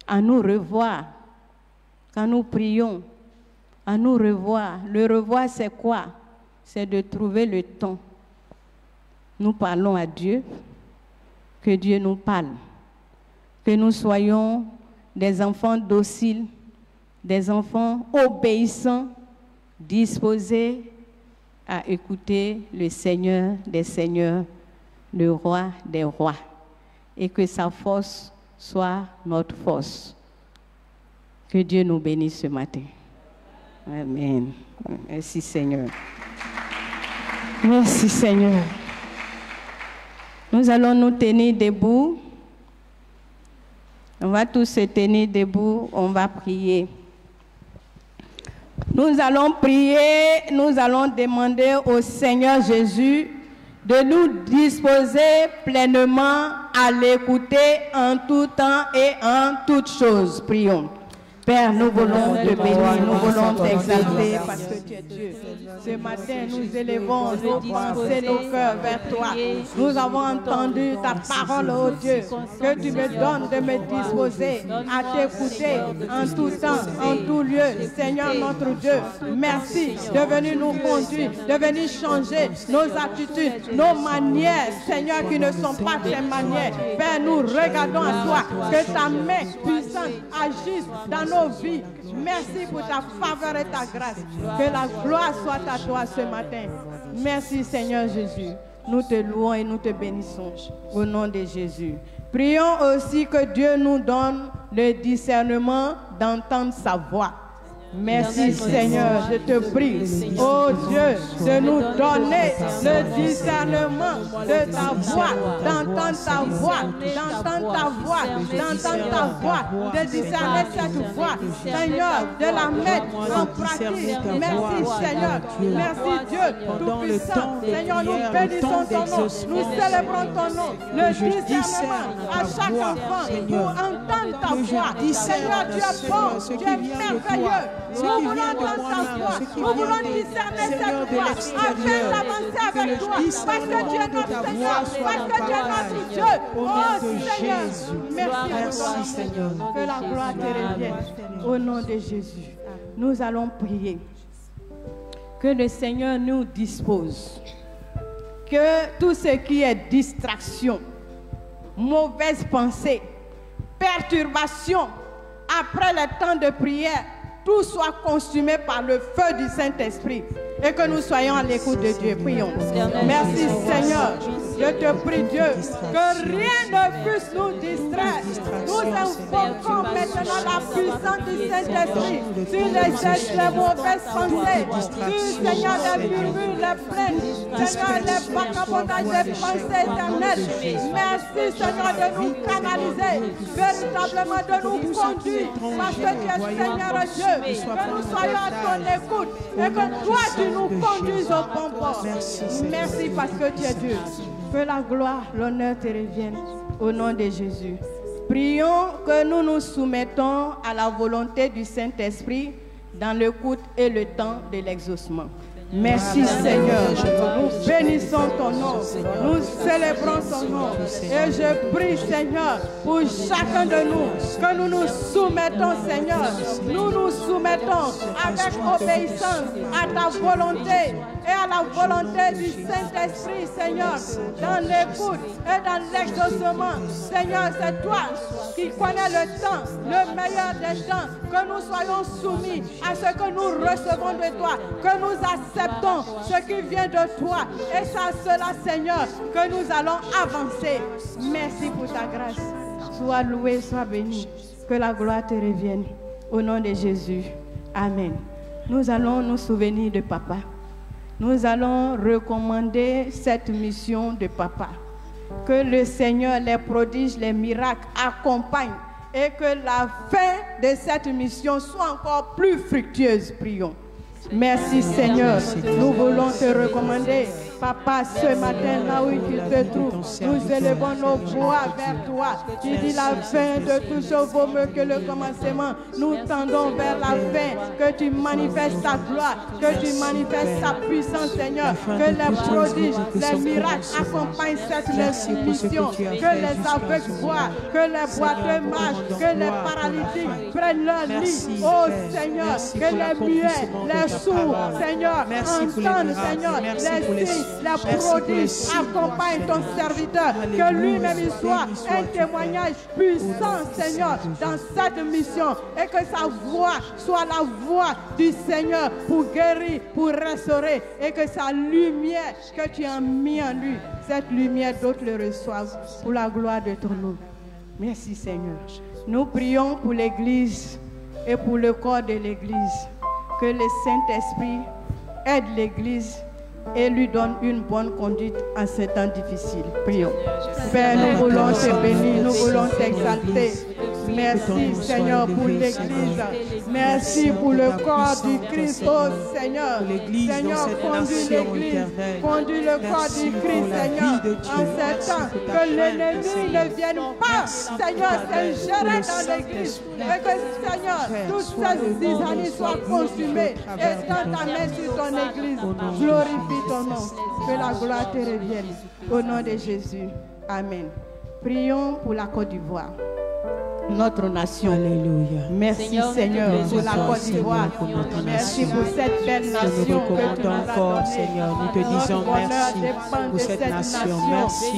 À nous revoir. Quand nous prions, à nous revoir. Le revoir, c'est quoi? C'est de trouver le temps. Nous parlons à Dieu, que Dieu nous parle. Que nous soyons des enfants dociles, des enfants obéissants, disposés à écouter le Seigneur des Seigneurs, le Roi des Rois, et que sa force soit notre force. Que Dieu nous bénisse ce matin. Amen. Merci Seigneur. Merci Seigneur. Nous allons nous tenir debout. On va tous se tenir debout, on va prier. Nous allons prier, nous allons demander au Seigneur Jésus de nous disposer pleinement à l'écouter en tout temps et en toutes choses. Prions. Père, nous voulons te bénir, nous voulons t'exalter parce que tu es Dieu. Ce matin, nous élevons nos pensées, nos cœurs vers toi. Nous avons entendu ta parole, ô Dieu, que tu me donnes de me disposer à t'écouter en tout temps, en tout lieu. Seigneur notre Dieu, merci de venir nous conduire, de venir changer nos attitudes, nos manières, Seigneur, qui ne sont pas tes manières. Père, nous regardons à toi, que ta main puissante agisse dans nos vies. Merci pour ta faveur et ta grâce. Que la gloire soit à toi ce matin. Merci Seigneur Jésus. Nous te louons et nous te bénissons. Au nom de Jésus. Prions aussi que Dieu nous donne le discernement d'entendre sa voix. Merci Seigneur, je te prie, oh Dieu, de nous donner le discernement de ta voix, d'entendre ta voix, d'entendre ta voix, d'entendre ta voix, de discerner cette voix, Seigneur, de la mettre en pratique. Merci Seigneur, merci Dieu tout-puissant. Seigneur, nous bénissons ton nom, nous célébrons ton nom, le discernement à chaque enfant pour entendre ta voix. Seigneur, tu es bon, tu es merveilleux. Nous voulons entendre ta voix, nous voulons discerner cette voix afin d'avancer avec toi, parce que tu es notre Seigneur, parce que tu es notre Dieu. Oh Seigneur, merci Seigneur, que la gloire te revienne. Au nom de Jésus, nous allons prier que le Seigneur nous dispose, que tout ce qui est distraction, mauvaise pensée, perturbation, après le temps de prière, tout soit consumé par le feu du Saint-Esprit et que nous soyons à l'écoute de Dieu. Prions. Merci Seigneur. Je te prie Dieu que rien ne puisse nous distraire. Nous invoquons maintenant la puissance du Saint-Esprit sur les mauvaises pensées, sur Seigneur les murmures, les plaintes, Seigneur les vagabondages, les pensées éternelles. Merci Seigneur de nous canaliser, véritablement de nous conduire, parce que tu es Seigneur Dieu. Que nous soyons à ton écoute et que toi tu nous conduises au bon port. Merci parce que tu es Dieu. Que la gloire, l'honneur te revienne au nom de Jésus. Prions que nous nous soumettons à la volonté du Saint-Esprit dans l'écoute et le temps de l'exaucement. Merci Seigneur, nous bénissons ton nom, nous célébrons ton nom et je prie Seigneur pour chacun de nous que nous nous soumettons Seigneur, nous nous soumettons avec obéissance à ta volonté et à la volonté du Saint-Esprit Seigneur, dans l'écoute et dans l'exaucement. Seigneur, c'est toi qui connais le temps, le meilleur des temps, que nous soyons soumis à ce que nous recevons de toi, que nous acceptons ce qui vient de toi. Et c'est à cela, Seigneur, que nous allons avancer. Merci pour ta grâce. Sois loué, sois béni. Que la gloire te revienne. Au nom de Jésus. Amen. Nous allons nous souvenir de Papa. Nous allons recommander cette mission de Papa. Que le Seigneur, les prodiges, les miracles accompagnent et que la fin de cette mission soit encore plus fructueuse. Prions. Merci Seigneur, nous voulons te recommander, Papa, ce matin, là où tu te trouves, nous élevons nos voix vers toi. Tu dis la fin de tout ce vaut mieux que le commencement. Nous tendons vers la fin, que tu manifestes ta gloire, que tu manifestes ta puissance, Seigneur, que les prodiges, les miracles accompagnent cette mission, que les aveugles voient, que les boiteux marchent, que les paralytiques prennent leur lit. Oh Seigneur, que les muets, les sourds, Seigneur, entendent, Seigneur, les signes, les prodiges accompagnent ton serviteur, que lui-même il soit un témoignage puissant, Seigneur, dans cette mission, et que sa voix soit la voix du Seigneur pour guérir, pour restaurer, et que sa lumière que tu as mis en lui, cette lumière d'autres le reçoivent pour la gloire de ton nom. Merci Seigneur. Nous prions pour l'Église et pour le corps de l'Église. Que le Saint-Esprit aide l'Église et lui donne une bonne conduite en ces temps difficiles. Prions. Père, nous voulons te bénir, nous voulons t'exalter. Merci Seigneur pour l'Église. Merci pour le corps du Christ, oh Seigneur. Seigneur, conduis l'Église, conduis le corps du Christ, Seigneur, en ces temps. Que l'ennemi ne vienne pas, Seigneur, s'ingérer dans l'Église. Et que Seigneur, toutes ces tyrannies soient consumées. Et dans ta main sur ton Église, glorifie ton nom. Que la gloire te revienne. Au nom de Jésus. Amen. Prions pour la Côte d'Ivoire. notre nation. Alléluia. Merci Seigneur pour la Côte d'Ivoire. Merci pour cette belle nation que tu nous as donnée. Seigneur, nous te disons merci pour cette nation. Merci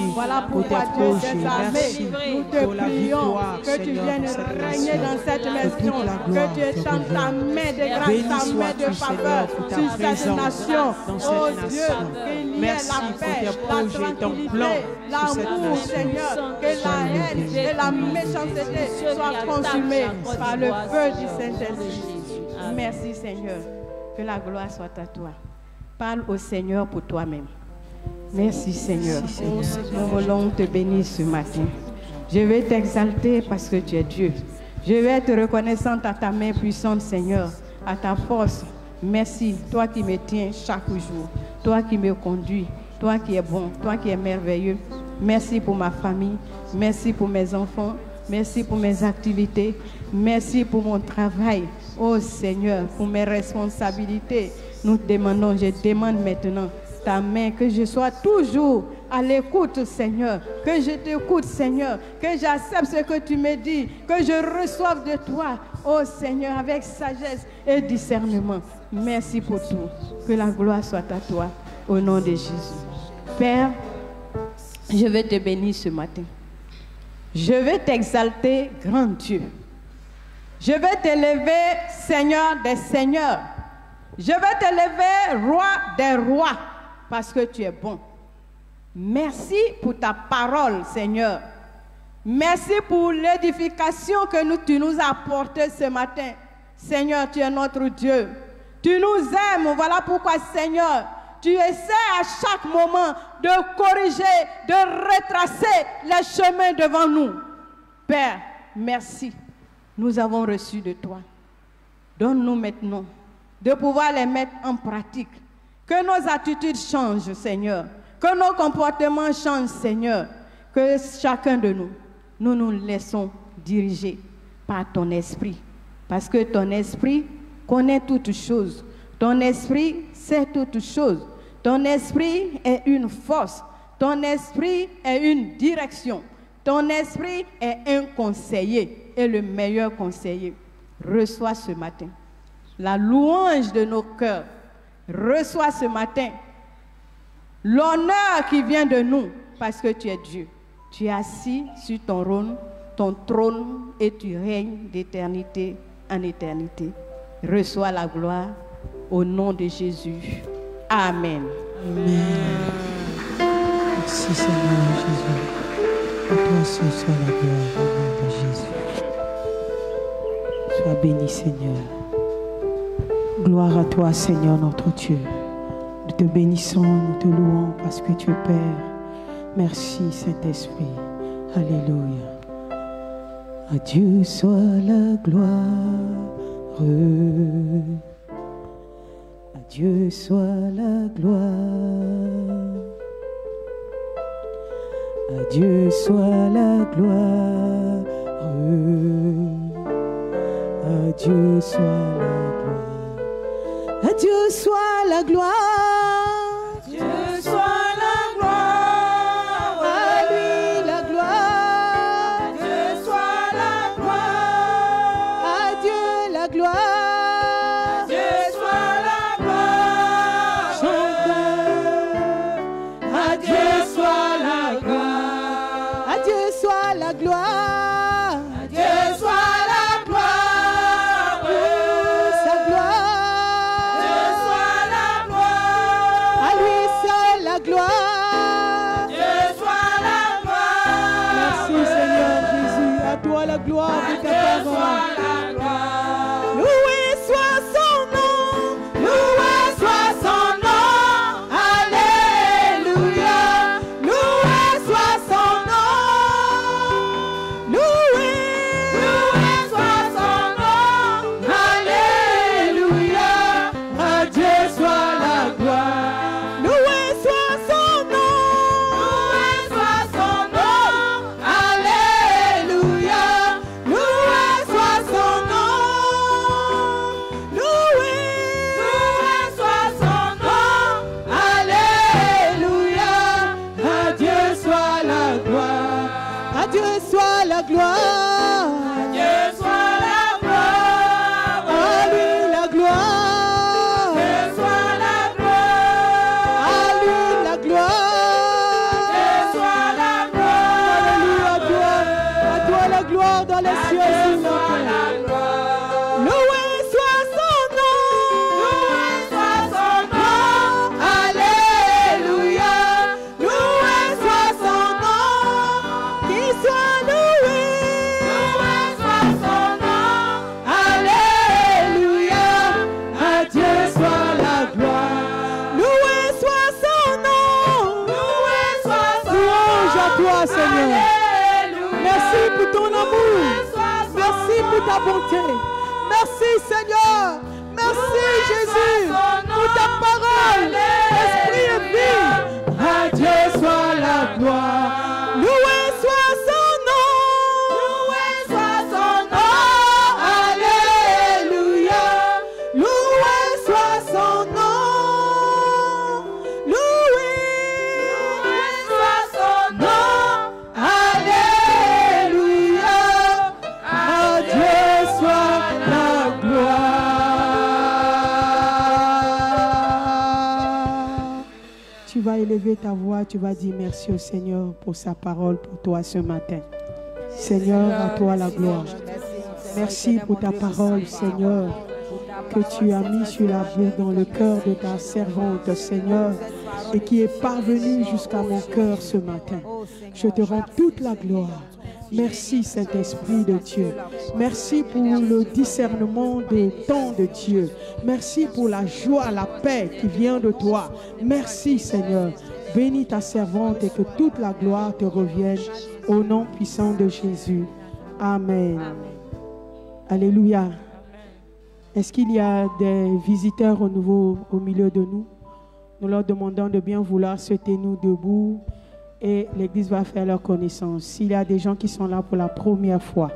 pour tes projets. Merci pour la victoire, que tu viennes régner dans cette nation, que tu étendes ta main de grâce, ta main de faveur sur cette nation. Oh Dieu, qu'il y ait la paix, la tranquillité, l'amour, Seigneur, que la haine et la méchanceté soient consumées par le feu du Saint-Esprit. Merci Seigneur, que la gloire soit à toi. Parle au Seigneur pour toi-même. Merci Seigneur. Nous voulons te bénir ce matin. Je vais t'exalter parce que tu es Dieu. Je vais être reconnaissante à ta main puissante, Seigneur, à ta force. Merci, toi qui me tiens chaque jour, toi qui me conduis, toi qui es bon, toi qui es merveilleux. Merci pour ma famille, merci pour mes enfants, merci pour mes activités, merci pour mon travail. Oh Seigneur, pour mes responsabilités, nous demandons, je demande maintenant ta main, que je sois toujours à l'écoute, Seigneur, que je t'écoute, Seigneur, que j'accepte ce que tu me dis, que je reçoive de toi, oh Seigneur, avec sagesse et discernement. Merci pour tout. Que la gloire soit à toi, au nom de Jésus. Père, je vais te bénir ce matin. Je vais t'exalter, grand Dieu. Je vais t'élever, Seigneur des seigneurs. Je vais t'élever, roi des rois, parce que tu es bon. Merci pour ta parole, Seigneur. Merci pour l'édification que tu nous as apportée ce matin. Seigneur, tu es notre Dieu. Tu nous aimes. Voilà pourquoi, Seigneur, tu essaies à chaque moment de corriger, de retracer les chemins devant nous. Père, merci. Nous avons reçu de toi. Donne-nous maintenant de pouvoir les mettre en pratique. Que nos attitudes changent, Seigneur. Que nos comportements changent, Seigneur. Que chacun de nous, nous nous laissons diriger par ton esprit. Parce que ton esprit connaît toutes choses. Ton esprit sait toutes choses. Ton esprit est une force. Ton esprit est une direction. Ton esprit est un conseiller et le meilleur conseiller. Reçois ce matin la louange de nos cœurs. Reçois ce matin l'honneur qui vient de nous parce que tu es Dieu. Tu es assis sur ton trône et tu règnes d'éternité en éternité. Reçois la gloire au nom de Jésus. Amen. Amen. Merci Seigneur Jésus. À toi seul soit la gloire au nom de Jésus. Sois béni Seigneur. Gloire à toi Seigneur notre Dieu. Nous te bénissons, nous te louons parce que tu es Père. Merci Saint-Esprit. Alléluia. À Dieu soit la gloire. À Dieu soit la gloire. À Dieu soit la gloire. À Dieu soit la gloire. À Dieu soit la gloire. Dieu soit la gloire. À lui la gloire. Dieu soit la gloire. À Dieu la gloire. Dieu soit la gloire. Chantez. À Dieu soit la gloire. À Dieu soit la gloire. À Dieu soit la gloire. Sa gloire. Dieu soit la gloire. À lui seul la gloire. Dieu soit la gloire. Merci Seigneur Jésus. À toi la gloire de ta Dieu parole. soit la gloire. Loué ton amour. Merci pour ta bonté. Merci Seigneur. Merci Jésus pour ta parole. Esprit et vie. À Dieu soit la gloire. Loué soit son nom. Loué soit son nom. Alléluia. Loué soit son nom. Loué soit son nom. Alléluia. À Dieu soit la gloire. Tu vas élever ta voix, tu vas dire merci au Seigneur pour sa parole pour toi ce matin. Seigneur, à toi la gloire. Merci pour ta parole, Seigneur, que tu as mis sur la bouche dans le cœur de ta servante, Seigneur, et qui est parvenue jusqu'à mon cœur ce matin. Je te rends toute la gloire. Merci Saint-Esprit de Dieu. Merci pour le discernement des temps de Dieu. Merci pour la joie, la paix qui vient de toi. Merci Seigneur. Bénis ta servante et que toute la gloire te revienne au nom puissant de Jésus. Amen. Alléluia. Est-ce qu'il y a des visiteurs au milieu de nous? Nous leur demandons de bien vouloir se tenir debout et l'Église va faire leur connaissance. S'il y a des gens qui sont là pour la première fois,